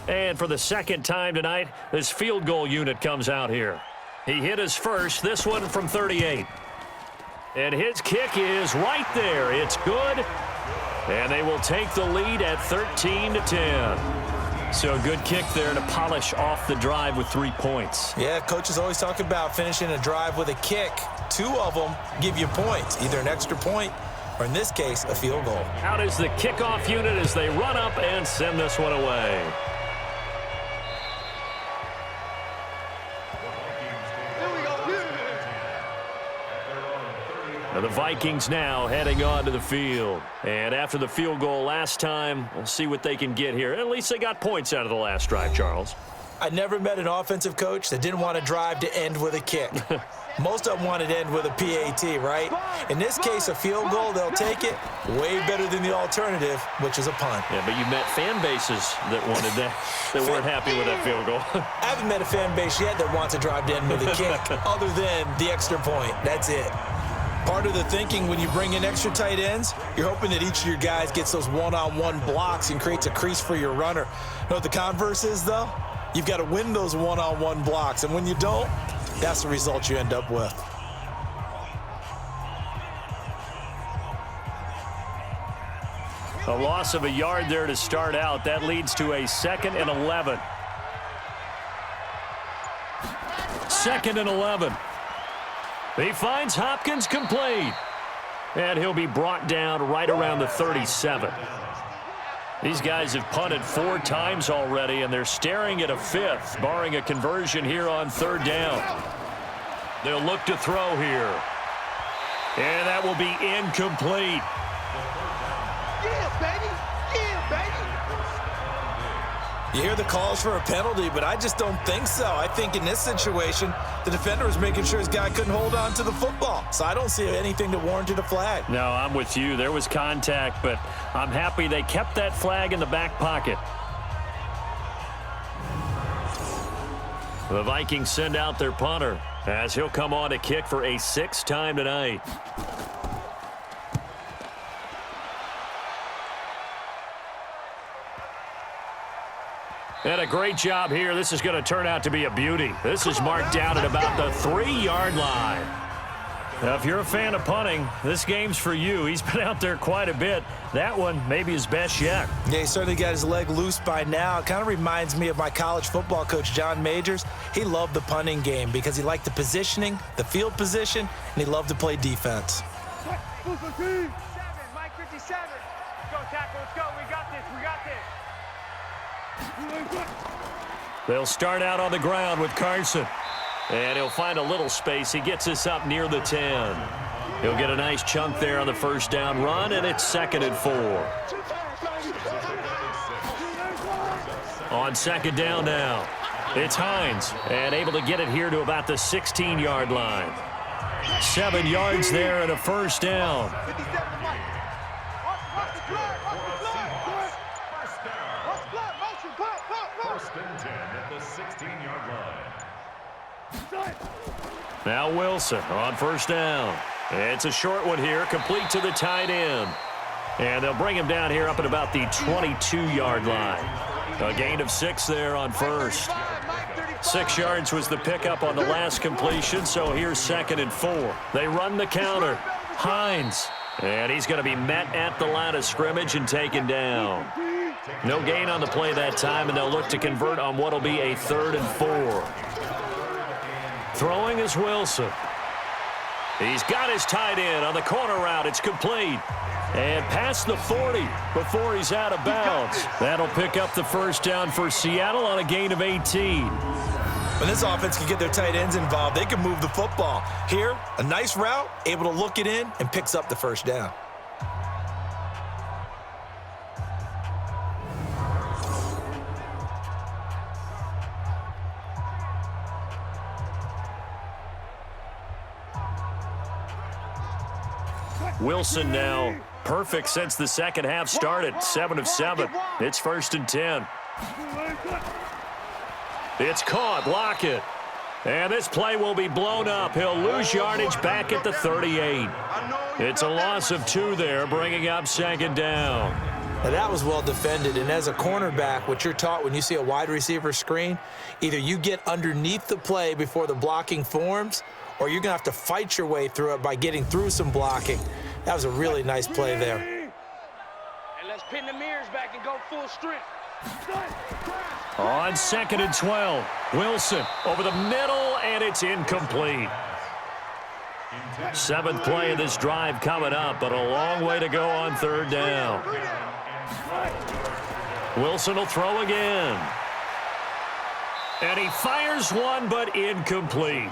And for the second time tonight, this field goal unit comes out here. He hit his first, this one from 38. And his kick is right there. It's good. And they will take the lead at 13-10. So a good kick there to polish off the drive with 3 points. Yeah, coaches always talk about finishing a drive with a kick. 2 of them give you points, either an extra point or, in this case, a field goal. Out is the kickoff unit as they run up and send this one away. Now the Vikings now heading onto the field. And after the field goal last time, we'll see what they can get here. At least they got points out of the last drive, Charles. I never met an offensive coach that didn't want to drive to end with a kick. Most of them wanted to end with a PAT, right? In this case, a field goal, they'll take it. Way better than the alternative, which is a punt. Yeah, but you met fan bases that wanted that, that weren't happy with that field goal. I haven't met a fan base yet that wants to drive to end with a kick, other than the extra point. That's it. Part of the thinking when you bring in extra tight ends, you're hoping that each of your guys gets those one-on-one blocks and creates a crease for your runner. You know what the converse is, though? You've got to win those one-on-one blocks, and when you don't, that's the result you end up with. A loss of a yard there to start out. That leads to a 2nd and 11. 2nd and 11. He finds Hopkins complete. And he'll be brought down right around the 37. These guys have punted 4 times already, and they're staring at a 5th, barring a conversion here on 3rd down. They'll look to throw here. And that will be incomplete. Yeah, baby. Yeah, baby. You hear the calls for a penalty, but I just don't think so. I think in this situation, the defender was making sure his guy couldn't hold on to the football. So I don't see anything that warranted a flag. No, I'm with you. There was contact, but I'm happy they kept that flag in the back pocket. The Vikings send out their punter as he'll come on to kick for a 6th time tonight. And a great job here. This is going to turn out to be a beauty. This is marked down at about the 3-yard line. Now, if you're a fan of punting, this game's for you. He's been out there quite a bit. That one maybe his best yet. Yeah, he certainly got his leg loose by now. It kind of reminds me of my college football coach, John Majors. He loved the punting game because he liked the positioning, the field position, and he loved to play defense. Mike 57. Go, tackle. Let's go. We got this. We got this. They'll start out on the ground with Carson. And he'll find a little space. He gets us up near the 10. He'll get a nice chunk there on the first down run, and it's 2nd and 4. On second down now. It's Hines, and able to get it here to about the 16-yard line. 7 yards there and a first down. First and 10 at the 16-yard line. Now Wilson on first down. It's a short one here, complete to the tight end. And they'll bring him down here up at about the 22-yard line. A gain of 6 there on first. 6 yards was the pickup on the last completion, so here's 2nd and 4. They run the counter. Hines. And he's going to be met at the line of scrimmage and taken down. No gain on the play that time, and they'll look to convert on what will be a 3rd and 4. Throwing is Wilson. He's got his tight end on the corner route. It's complete. And past the 40 before he's out of bounds. That'll pick up the first down for Seattle on a gain of 18. When this offense can get their tight ends involved, they can move the football. Here, a nice route, able to look it in, and picks up the first down. Wilson now perfect since the second half started. 7 of 7. It's 1st and 10. It's caught. Lockett. And this play will be blown up. He'll lose yardage back at the 38. It's a loss of 2 there, bringing up 2nd down. Now that was well defended, and as a cornerback, what you're taught when you see a wide receiver screen, either you get underneath the play before the blocking forms, or you're going to have to fight your way through it by getting through some blocking. That was a really nice play there. And let's pin the mirrors back and go full strength. On 2nd and 12, Wilson over the middle, and it's incomplete. 7th play of this drive coming up, but a long way to go on 3rd down. Wilson will throw again. And he fires one, but incomplete.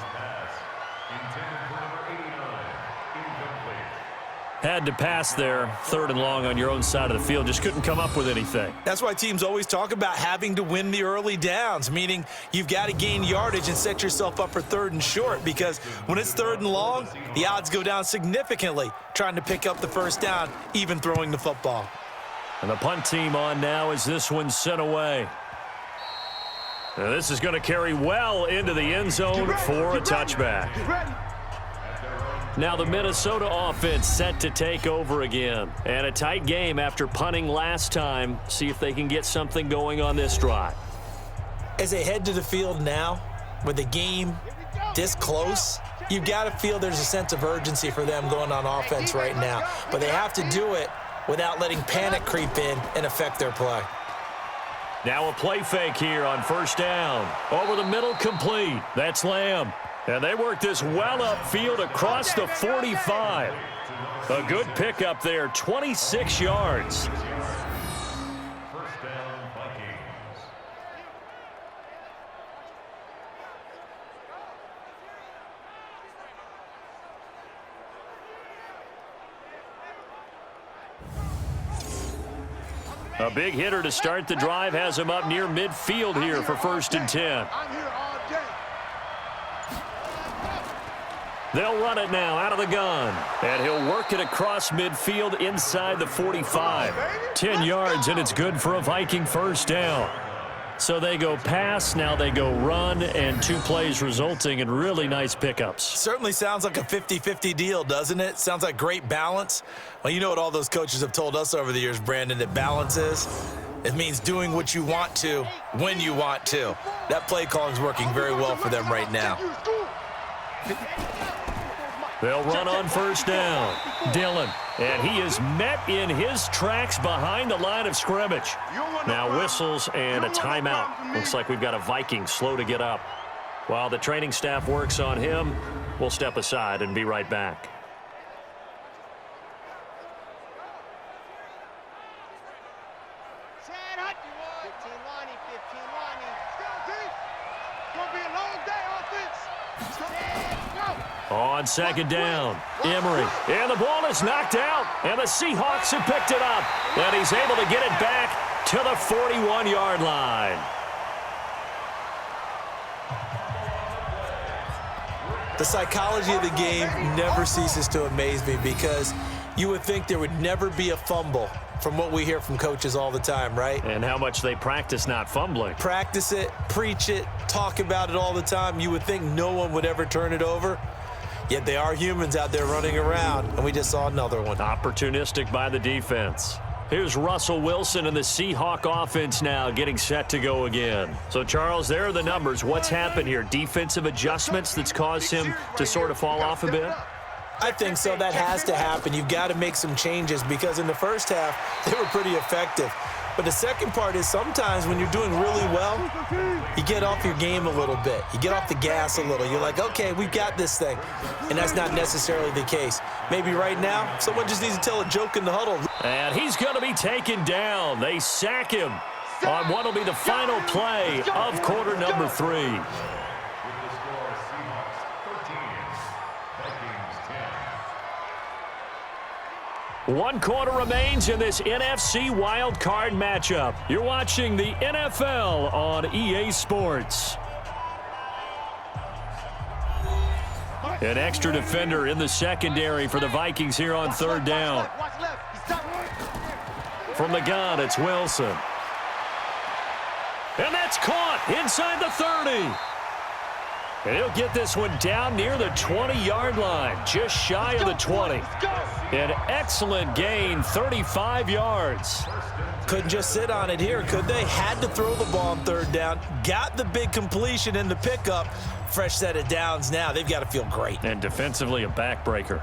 Had to pass there, 3rd and long on your own side of the field. Just couldn't come up with anything. That's why teams always talk about having to win the early downs, meaning you've got to gain yardage and set yourself up for 3rd and short, because when it's 3rd and long, the odds go down significantly trying to pick up the first down, even throwing the football. And the punt team on now as this one's sent away. Now this is going to carry well into the end zone for a touchback. Now the Minnesota offense set to take over again. And a tight game after punting last time. See if they can get something going on this drive. As they head to the field now, with the game this close, you've got to feel there's a sense of urgency for them going on offense right now. But they have to do it without letting panic creep in and affect their play. Now a play fake here on 1st down. Over the middle, complete. That's Lamb. And they work this well upfield across the 45. A good pickup there, 26 yards. First down, Vikings. A big hitter to start the drive has him up near midfield here for 1st and 10. I'm here all day. They'll run it now out of the gun. And he'll work it across midfield inside the 45. 10 yards, and it's good for a Viking first down. So they go pass, now they go run, and 2 plays resulting in really nice pickups. Certainly sounds like a 50-50 deal, doesn't it? Sounds like great balance. Well, you know what all those coaches have told us over the years, Brandon, that balance is? It means doing what you want to when you want to. That play calling is working very well for them right now. They'll run on 1st down. Dillon, and he is met in his tracks behind the line of scrimmage. Now whistles and a timeout. Looks like we've got a Viking slow to get up. While the training staff works on him, we'll step aside and be right back. On 2nd down, Emery, and the ball is knocked out, and the Seahawks have picked it up, and he's able to get it back to the 41-yard line. The psychology of the game never ceases to amaze me because you would think there would never be a fumble from what we hear from coaches all the time, right? And how much they practice not fumbling. Practice it, preach it, talk about it all the time. You would think no one would ever turn it over. Yet they are humans out there running around, and we just saw another one. Opportunistic by the defense. Here's Russell Wilson and the Seahawk offense now getting set to go again. So, Charles, there are the numbers. What's happened here? Defensive adjustments that's caused him to sort of fall off a bit? I think so. That has to happen. You've got to make some changes because in the first half, they were pretty effective. But the second part is sometimes when you're doing really well, you get off your game a little bit. You get off the gas a little. You're like, okay, we've got this thing. And that's not necessarily the case. Maybe right now, someone just needs to tell a joke in the huddle. And he's going to be taken down. They sack him on what will be the final play of quarter number 3. With the score, Seahawks 13, Vikings 10. 1 quarter remains in this NFC wild card matchup. You're watching the NFL on EA Sports. An extra defender in the secondary for the Vikings here on third down. From the gun, it's Wilson. And that's caught inside the 30. And he'll get this one down near the 20-yard line, just shy of the 20. An excellent gain, 35 yards. Couldn't just sit on it here, could they? Had to throw the ball on third down. Got the big completion in the pickup. Fresh set of downs now. They've got to feel great. And defensively, a backbreaker.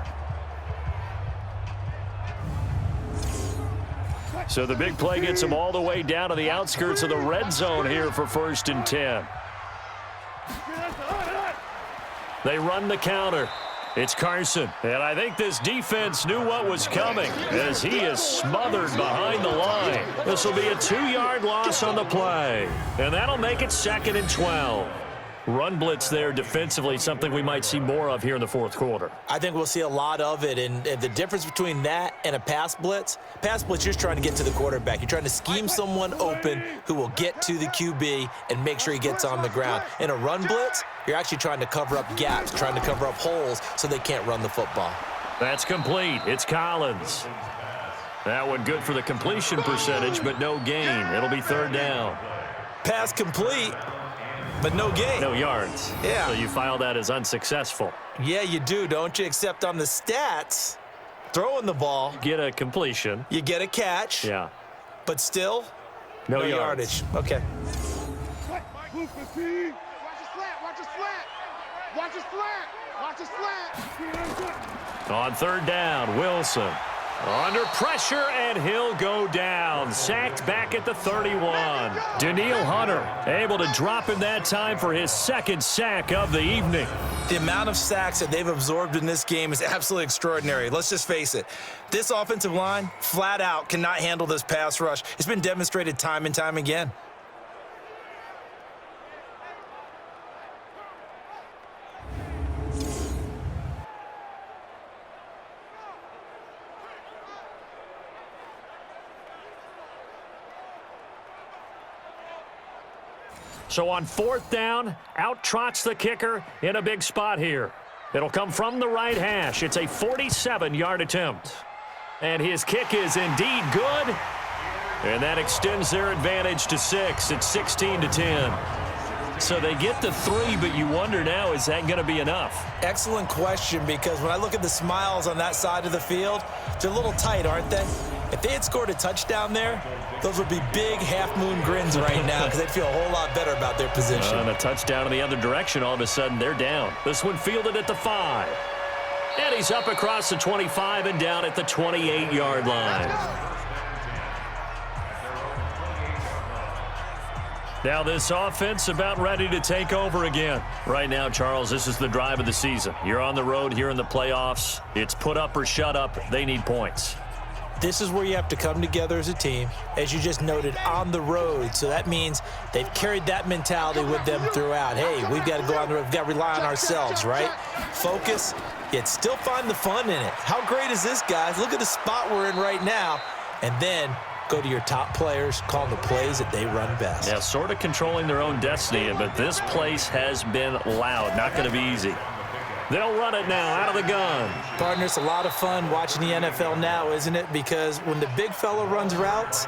So the big play gets them all the way down to the outskirts of the red zone here for 1st and 10. They run the counter. It's Carson. And I think this defense knew what was coming as he is smothered behind the line. This will be a 2-yard loss on the play. And that'll make it 2nd and 12. Run blitz there defensively, something we might see more of here in the 4th quarter. I think we'll see a lot of it, and the difference between that and a pass blitz, you're just trying to get to the quarterback. You're trying to scheme someone open who will get to the QB and make sure he gets on the ground. In a run blitz, you're actually trying to cover up gaps, trying to cover up holes so they can't run the football. That's complete. It's Collins. That one good for the completion percentage, but no gain. It'll be 3rd down. Pass complete, but no gain. No yards. Yeah. So you file that as unsuccessful. Yeah, you do, don't you? Except on the stats, throwing the ball. Get a completion. You get a catch. Yeah. But still, no yardage. Okay. Watch his slant. Watch his slant. Watch his slant. Watch his slant. On 3rd down, Wilson. Under pressure, and he'll go down. Sacked back at the 31. Danielle Hunter able to drop in that time for his 2nd sack of the evening. The amount of sacks that they've absorbed in this game is absolutely extraordinary. Let's just face it. This offensive line, flat out, cannot handle this pass rush. It's been demonstrated time and time again. So on 4th down, out trots the kicker in a big spot here. It'll come from the right hash. It's a 47-yard attempt. And his kick is indeed good. And that extends their advantage to 6. It's 16-10. So they get the 3, but you wonder now, is that going to be enough? Excellent question, because when I look at the smiles on that side of the field, they're a little tight, aren't they? If they had scored a touchdown there, those would be big half-moon grins right now because they'd feel a whole lot better about their position. And a touchdown in the other direction, all of a sudden they're down. This one fielded at the 5. And he's up across the 25 and down at the 28-yard line. Now this offense about ready to take over again. Right now, Charles, this is the drive of the season. You're on the road here in the playoffs. It's put up or shut up. They need points. This is where you have to come together as a team, as you just noted, on the road. So that means they've carried that mentality with them throughout. Hey, we've got to go on the road. We've got to rely on ourselves, right? Focus, yet still find the fun in it. How great is this, guys? Look at the spot we're in right now. And then go to your top players, call the plays that they run best. Yeah, sort of controlling their own destiny, but this place has been loud. Not going to be easy. They'll run it now out of the gun. Partner, it's a lot of fun watching the NFL now, isn't it? Because when the big fella runs routes,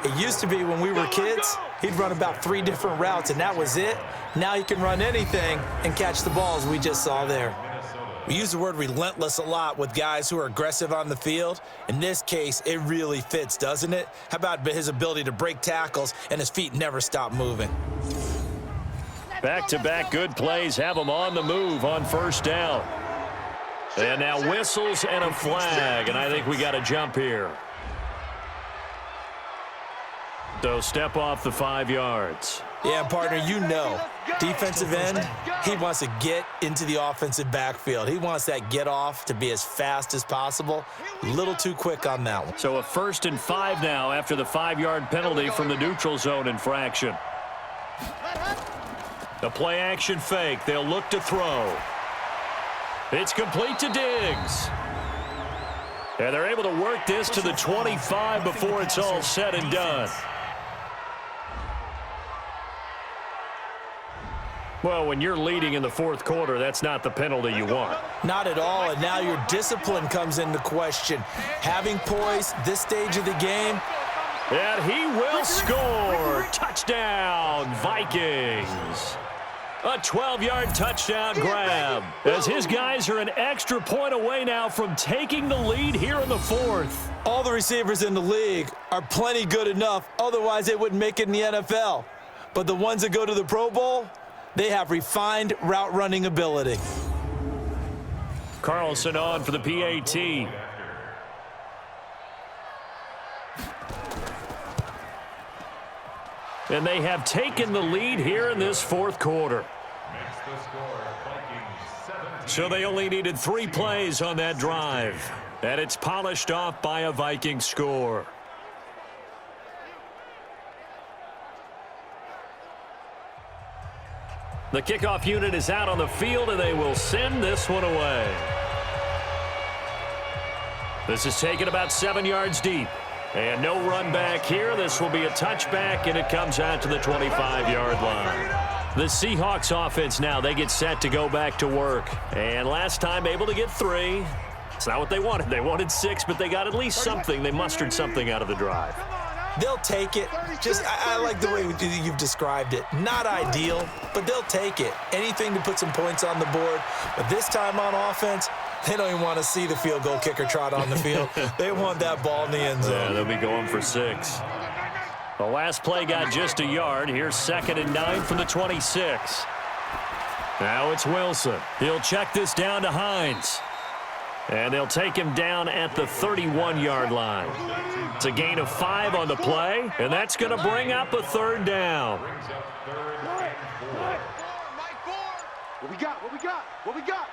it used to be when we were kids, he'd run about 3 different routes, and that was it. Now he can run anything and catch the balls we just saw there. We use the word relentless a lot with guys who are aggressive on the field. In this case, it really fits, doesn't it? How about his ability to break tackles and his feet never stop moving? Back-to-back good plays have them on the move on first down. And now whistles and a flag, and I think we got a jump here. So step off the 5 yards. Yeah, partner, you know, defensive end, he wants to get into the offensive backfield. He wants that get off to be as fast as possible. A little too quick on that one. So a 1st and 5 now after the 5-yard penalty from the neutral zone infraction. The play action fake. They'll look to throw. It's complete to Diggs. And they're able to work this to the 25 before it's all said and done. Well, when you're leading in the 4th quarter, that's not the penalty you want. Not at all, and now your discipline comes into question. Having poise this stage of the game. And he will score. Touchdown, Vikings. A 12-yard touchdown grab as his guys are an extra point away now from taking the lead here in the 4th. All the receivers in the league are plenty good enough, otherwise they wouldn't make it in the NFL. But the ones that go to the Pro Bowl, they have refined route running ability. Carlson on for the PAT. And they have taken the lead here in this 4th quarter. So they only needed 3 plays on that drive. And it's polished off by a Viking score. The kickoff unit is out on the field, and they will send this one away. This is taken about 7 yards deep. And no run back here. This will be a touchback, and it comes out to the 25-yard line. The Seahawks offense now, they get set to go back to work. And last time able to get 3. It's not what they wanted. They wanted 6, but they got at least something. They mustered something out of the drive. They'll take it. I like the way you've described it. Not ideal, but they'll take it. Anything to put some points on the board. But this time on offense, they don't even want to see the field goal kicker trot on the field. They want that ball in the end zone. Yeah, they'll be going for 6. The last play got just a yard. Here's 2nd and 9 from the 26. Now it's Wilson. He'll check this down to Hines. And they'll take him down at the 31-yard line. It's a gain of 5 on the play, and that's going to bring up a 3rd down. What we got? What we got? What we got?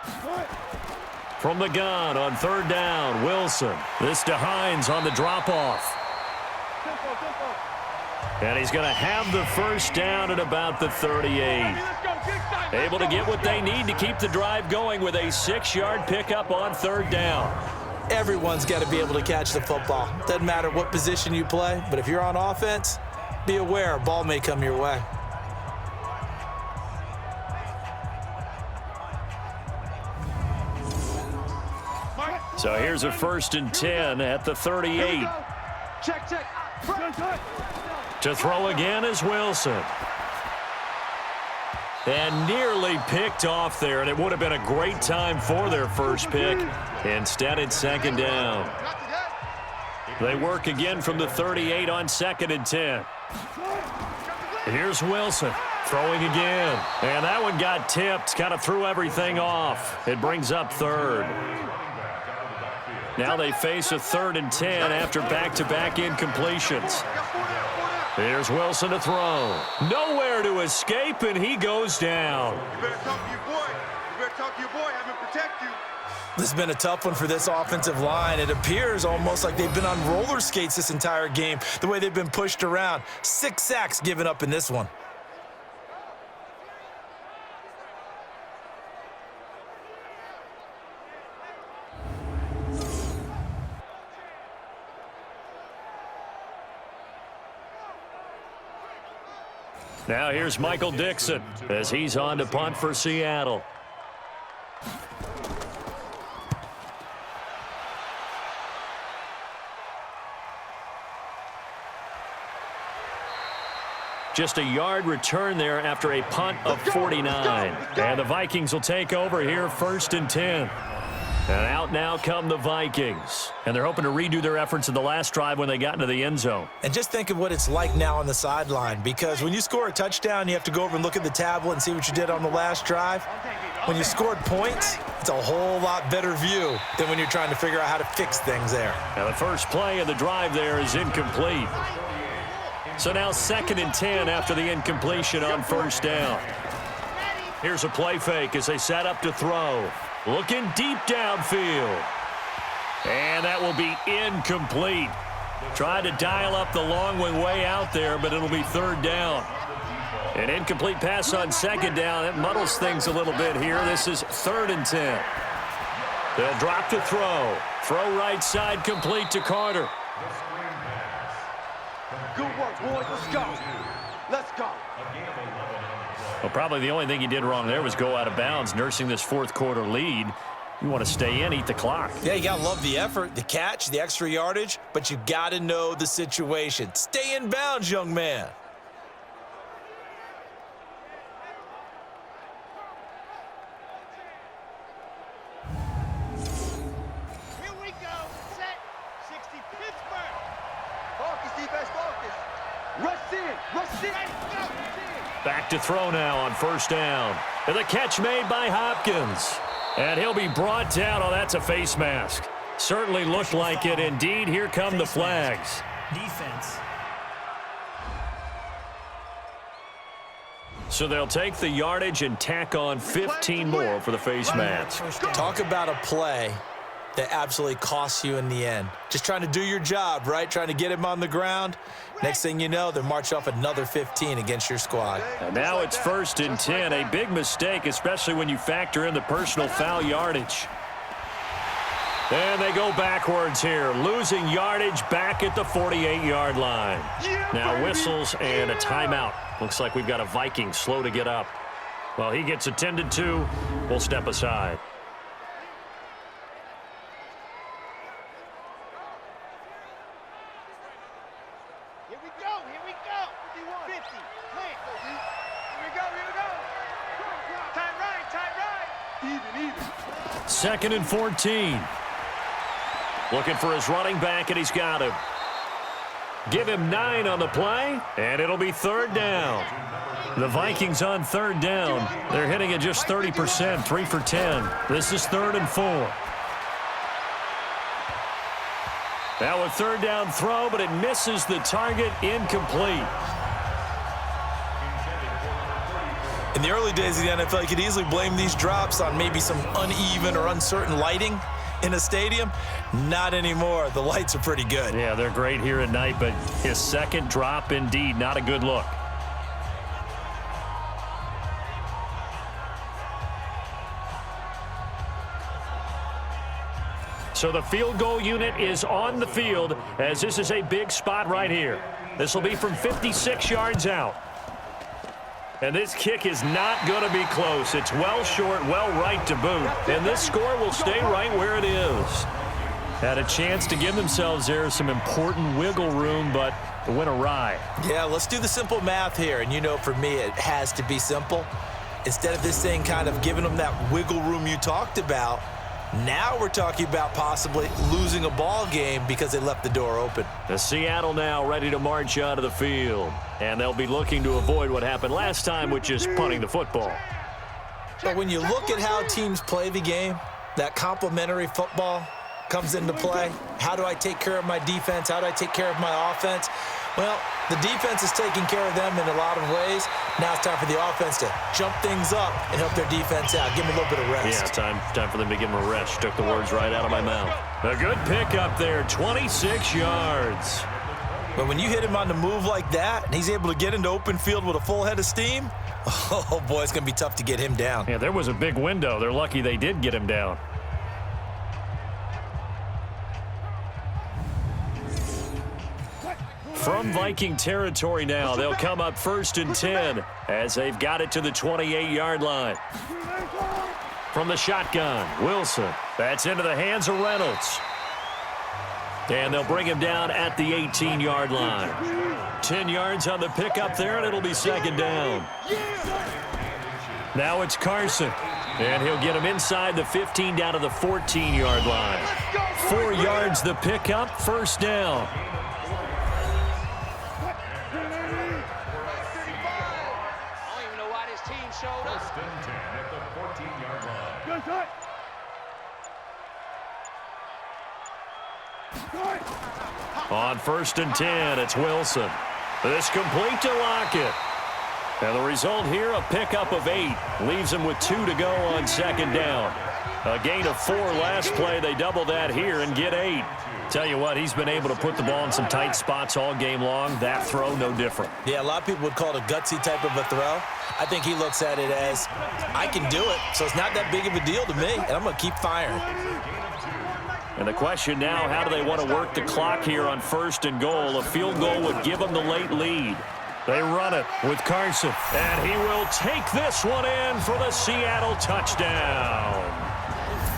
From the gun on 3rd down, Wilson. This to Hines on the drop-off. And he's going to have the 1st down at about the 38. Able to get what they need to keep the drive going with a 6-yard pickup on 3rd down. Everyone's got to be able to catch the football. Doesn't matter what position you play, but if you're on offense, be aware a ball may come your way. So here's a 1st and 10 at the 38. Check. To throw again is Wilson. And nearly picked off there, and it would have been a great time for their first pick. Instead, it's 2nd down. They work again from the 38 on 2nd and 10. Here's Wilson throwing again. And that one got tipped, kind of threw everything off. It brings up 3rd. Now they face a 3rd and 10 after back-to-back incompletions. Here's Wilson to throw. Nowhere to escape, and he goes down. You better talk to your boy. You better talk to your boy. Have him protect you. This has been a tough one for this offensive line. It appears almost like they've been on roller skates this entire game, the way they've been pushed around. 6 sacks given up in this one. Now here's Michael Dixon as he's on to punt for Seattle. Just a yard return there after a punt of 49. And the Vikings will take over here 1st and 10. And out now come the Vikings. And they're hoping to redo their efforts in the last drive when they got into the end zone. And just think of what it's like now on the sideline, because when you score a touchdown, you have to go over and look at the tablet and see what you did on the last drive. When you scored points, it's a whole lot better view than when you're trying to figure out how to fix things there. Now the first play of the drive there is incomplete. So now 2nd and 10 after the incompletion on 1st down. Here's a play fake as they set up to throw. Looking deep downfield. And that will be incomplete. Tried to dial up the long one way out there, but it'll be 3rd down. An incomplete pass on 2nd down. It muddles things a little bit here. This is 3rd and 10. They'll drop to throw. Throw right side complete to Carter. Good work, boys. Let's go. Let's go. Well, probably the only thing he did wrong there was go out of bounds, nursing this 4th quarter lead. You want to stay in, eat the clock. Yeah, you got to love the effort, the catch, the extra yardage, but you got to know the situation. Stay in bounds, young man. Here we go. Set. 60 Pittsburgh. Focus, defense, focus. Rush in. Rush in. Back to throw now on 1st down. And the catch made by Hopkins. And he'll be brought down. Oh, that's a face mask. Certainly looked like it. Indeed, here come the flags. Defense. So they'll take the yardage and tack on 15 more for the face mask. Talk about a play that absolutely costs you in the end. Just trying to do your job, right? Trying to get him on the ground. Next thing you know, they march off another 15 against your squad. And now it's 1st and 10. A big mistake, especially when you factor in the personal foul yardage. And they go backwards here, losing yardage back at the 48-yard line. Now whistles and a timeout. Looks like we've got a Viking slow to get up. Well, he gets attended to. We'll step aside. Here we go. Here we go. 50. Plant. Here we go. Here we go. Tight right. Tight right. Even. 2nd and 14. Looking for his running back, and he's got him. Give him 9 on the play, and it'll be 3rd down. The Vikings on 3rd down. They're hitting at just 30%, 3 for 10. This is 3rd and 4. Now a 3rd down throw, but it misses the target, incomplete. In the early days of the NFL, you could easily blame these drops on maybe some uneven or uncertain lighting in a stadium. Not anymore. The lights are pretty good. Yeah, they're great here at night, but his 2nd drop, indeed, not a good look. So the field goal unit is on the field, as this is a big spot right here. This will be from 56 yards out. And this kick is not going to be close. It's well short, well right to boot. And this score will stay right where it is. Had a chance to give themselves there some important wiggle room, but it went awry. Yeah, let's do the simple math here. And you know, for me, it has to be simple. Instead of this thing kind of giving them that wiggle room you talked about, now we're talking about possibly losing a ball game because they left the door open. The Seattle now ready to march out of the field. And they'll be looking to avoid what happened last time, which is punting the football. But when you look at how teams play the game, that complementary football comes into play. How do I take care of my defense? How do I take care of my offense? Well, the defense is taking care of them in a lot of ways. Now it's time for the offense to jump things up and help their defense out. Give them a little bit of rest. Yeah, time for them to give them a rest. Took the words right out of my mouth. A good pick up there, 26 yards. But when you hit him on the move like that, and he's able to get into open field with a full head of steam, oh boy, it's going to be tough to get him down. Yeah, there was a big window. They're lucky they did get him down. From Viking territory now, they'll come up 1st and 10 as they've got it to the 28-yard line. From the shotgun, Wilson. That's into the hands of Reynolds. And they'll bring him down at the 18-yard line. 10 yards on the pickup there, and it'll be 2nd down. Now it's Carson. And he'll get him inside the 15 down to the 14-yard line. 4 yards the pickup, 1st down. On 1st and 10, it's Wilson. This complete to Lockett. And the result here, a pickup of 8. Leaves him with 2 to go on 2nd down. A gain of 4 last play. They double that here and get 8. Tell you what, he's been able to put the ball in some tight spots all game long. That throw, no different. Yeah, a lot of people would call it a gutsy type of a throw. I think he looks at it as, I can do it, so it's not that big of a deal to me, and I'm going to keep firing. And the question now, how do they want to work the clock here on 1st and goal? A field goal would give them the late lead. They run it with Carson, and he will take this one in for the Seattle touchdown.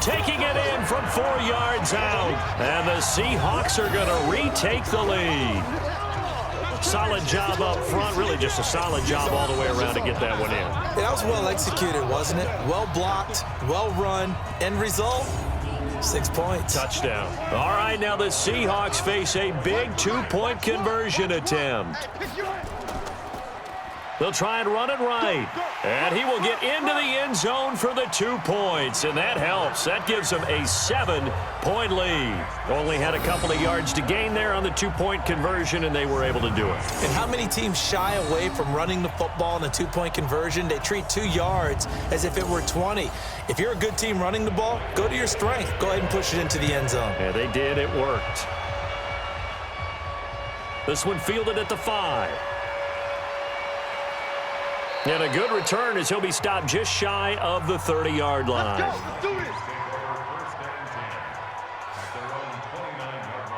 Taking it in from 4 yards out, and the Seahawks are going to retake the lead. Solid job up front, really just a solid job all the way around to get that one in. That was well executed, wasn't it? Well blocked, well run. End result, 6 points. Touchdown. All right, now the Seahawks face a big 2-point conversion attempt. They'll try and run it right. And he will get into the end zone for the 2 points. And that helps. That gives them a 7-point lead. Only had a couple of yards to gain there on the 2-point conversion, and they were able to do it. And how many teams shy away from running the football in a 2-point conversion? They treat 2 yards as if it were 20. If you're a good team running the ball, go to your strength. Go ahead and push it into the end zone. Yeah, they did. It worked. This one fielded at the 5. And a good return as he'll be stopped just shy of the 30-yard line.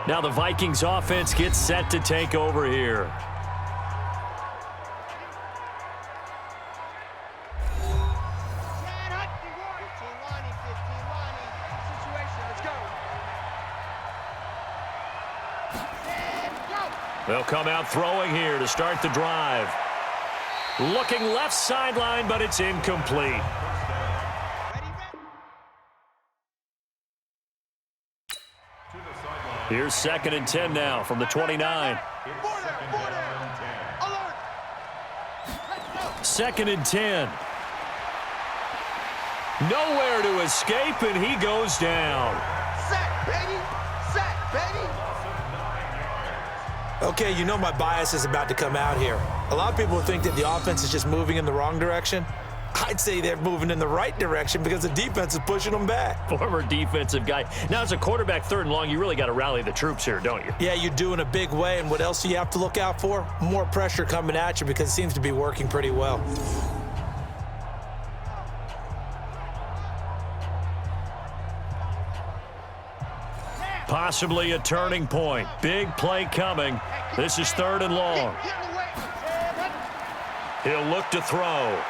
Now the Vikings offense gets set to take over here. They'll come out throwing here to start the drive. Looking left sideline, but it's incomplete. Here's 2nd and 10 now from the 29. 2nd and 10. Nowhere to escape, and he goes down. Sack, baby! Sack, baby! Okay, you know my bias is about to come out here. A lot of people think that the offense is just moving in the wrong direction. I'd say they're moving in the right direction because the defense is pushing them back. Former defensive guy. Now, as a quarterback 3rd and long, you really got to rally the troops here, don't you? Yeah, you do in a big way, and what else do you have to look out for? More pressure coming at you because it seems to be working pretty well. Possibly a turning point. Big play coming. This is 3rd and long. He'll look to throw.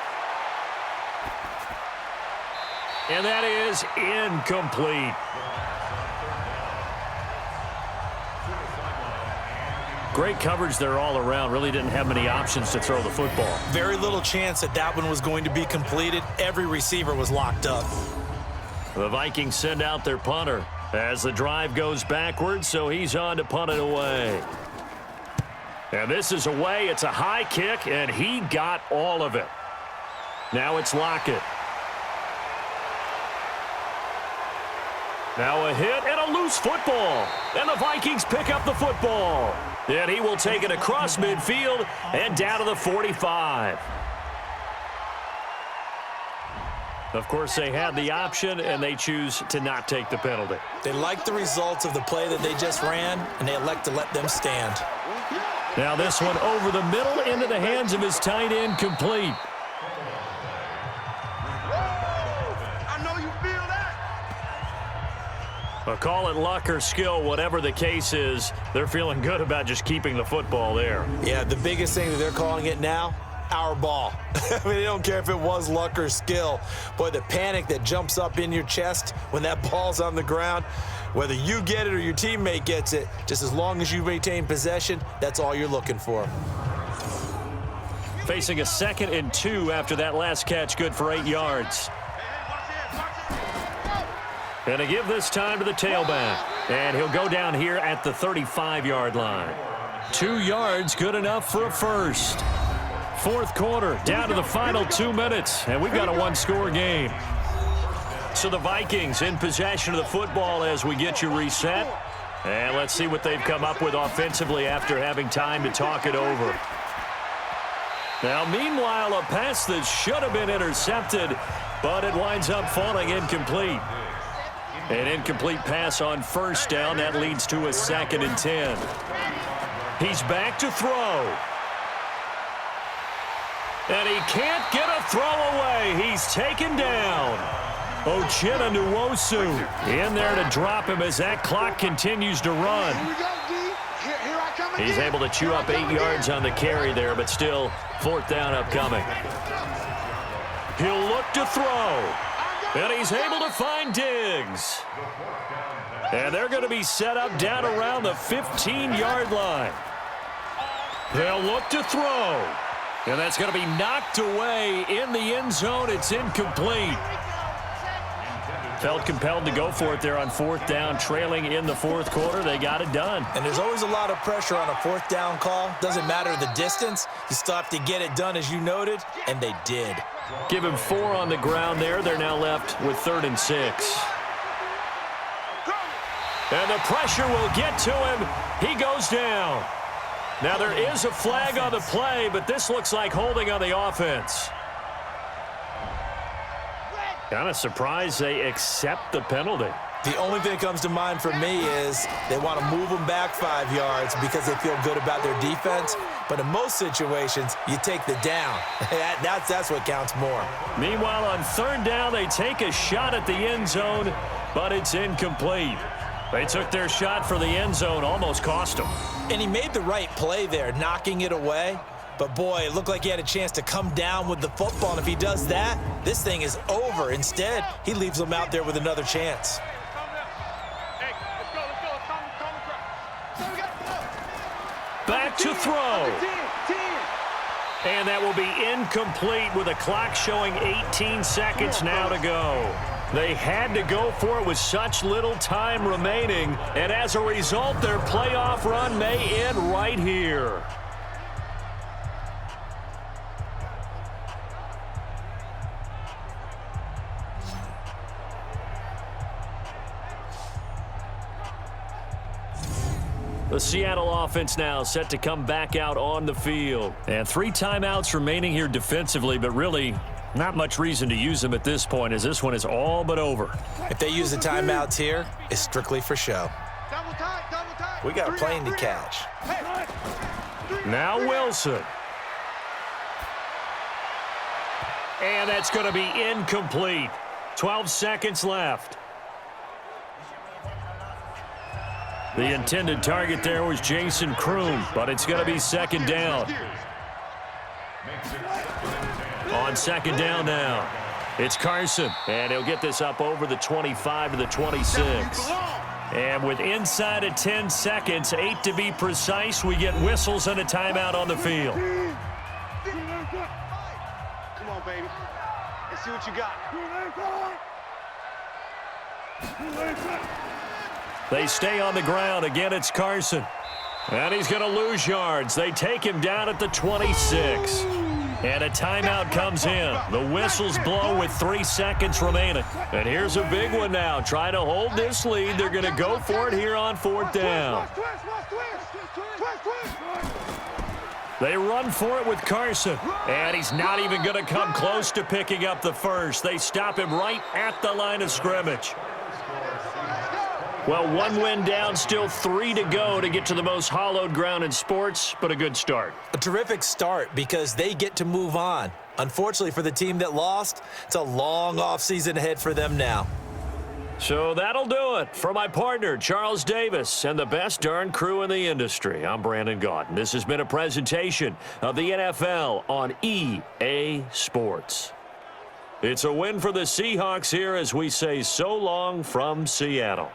And that is incomplete. Great coverage there all around. Really didn't have many options to throw the football. Very little chance that that one was going to be completed. Every receiver was locked up. The Vikings send out their punter as the drive goes backwards, so he's on to punt it away. And this is away. It's a high kick, and he got all of it. Now it's Lockett. Now a hit and a loose football. And the Vikings pick up the football. And he will take it across midfield and down to the 45. Of course, they had the option, and they choose to not take the penalty. They like the results of the play that they just ran, and they elect to let them stand. Now this one over the middle into the hands of his tight end, complete. I know you feel that. Well, call it luck or skill, whatever the case is, they're feeling good about just keeping the football there. Yeah, the biggest thing that they're calling it now, our ball. I mean, they don't care if it was luck or skill. Boy, the panic that jumps up in your chest when that ball's on the ground, whether you get it or your teammate gets it, just as long as you maintain possession, that's all you're looking for. Facing a 2nd and 2 after that last catch, good for 8 yards. And to give this time to the tailback. And he'll go down here at the 35-yard line. 2 yards, good enough for a first. 4th quarter, down to the final 2 minutes, and we've got a 1-score game. So the Vikings in possession of the football as we get you reset. And let's see what they've come up with offensively after having time to talk it over. Now, meanwhile, a pass that should have been intercepted, but it winds up falling incomplete. An incomplete pass on 1st down. That leads to a 2nd and 10. He's back to throw. And he can't get a throw away. He's taken down. Uchenna Nwosu in there to drop him as that clock continues to run. He's able to chew up 8 yards on the carry there, but still 4th down upcoming. He'll look to throw. And he's able to find Diggs. And they're going to be set up down around the 15-yard line. They'll look to throw. And that's going to be knocked away in the end zone. It's incomplete. Felt compelled to go for it there on 4th down, trailing in the 4th quarter. They got it done. And there's always a lot of pressure on a 4th down call. Doesn't matter the distance. You still have to get it done, as you noted, and they did. Give him 4 on the ground there. They're now left with 3rd and 6. And the pressure will get to him. He goes down. Now there is a flag on the play, but this looks like holding on the offense. Kind of surprised they accept the penalty. The only thing that comes to mind for me is they want to move them back 5 yards because they feel good about their defense. But in most situations, you take the down. That's what counts more. Meanwhile, on 3rd down, they take a shot at the end zone, but it's incomplete. They took their shot for the end zone, almost cost them. And he made the right play there, knocking it away. But, boy, it looked like he had a chance to come down with the football. And if he does that, this thing is over. Instead, he leaves them out there with another chance. Back to throw. And that will be incomplete with a clock showing 18 seconds now to go. They had to go for it with such little time remaining. And as a result, their playoff run may end right here. The Seattle offense now set to come back out on the field. And 3 timeouts remaining here defensively, but really not much reason to use them at this point as this one is all but over. If they use the timeouts here, it's strictly for show. We got a plane to catch. Now Wilson. And that's going to be incomplete. 12 seconds left. The intended target there was Jason Kroom, but it's going to be 2nd down. On 2nd down now, it's Carson, and he'll get this up over the 25 to the 26. And with inside of 10 seconds, 8 to be precise, we get whistles and a timeout on the field. Come on, baby. Let's see what you got. They stay on the ground. Again, it's Carson. And he's going to lose yards. They take him down at the 26. And a timeout comes in. The whistles blow with 3 seconds remaining. And here's a big one now. Trying to hold this lead. They're going to go for it here on 4th down. They run for it with Carson. And he's not even going to come close to picking up the first. They stop him right at the line of scrimmage. Well, 1 win down, still 3 to go to get to the most hallowed ground in sports, but a good start. A terrific start because they get to move on. Unfortunately for the team that lost, it's a long offseason ahead for them now. So that'll do it. For my partner, Charles Davis, and the best darn crew in the industry, I'm Brandon Gaudin. This has been a presentation of the NFL on EA Sports. It's a win for the Seahawks here as we say so long from Seattle.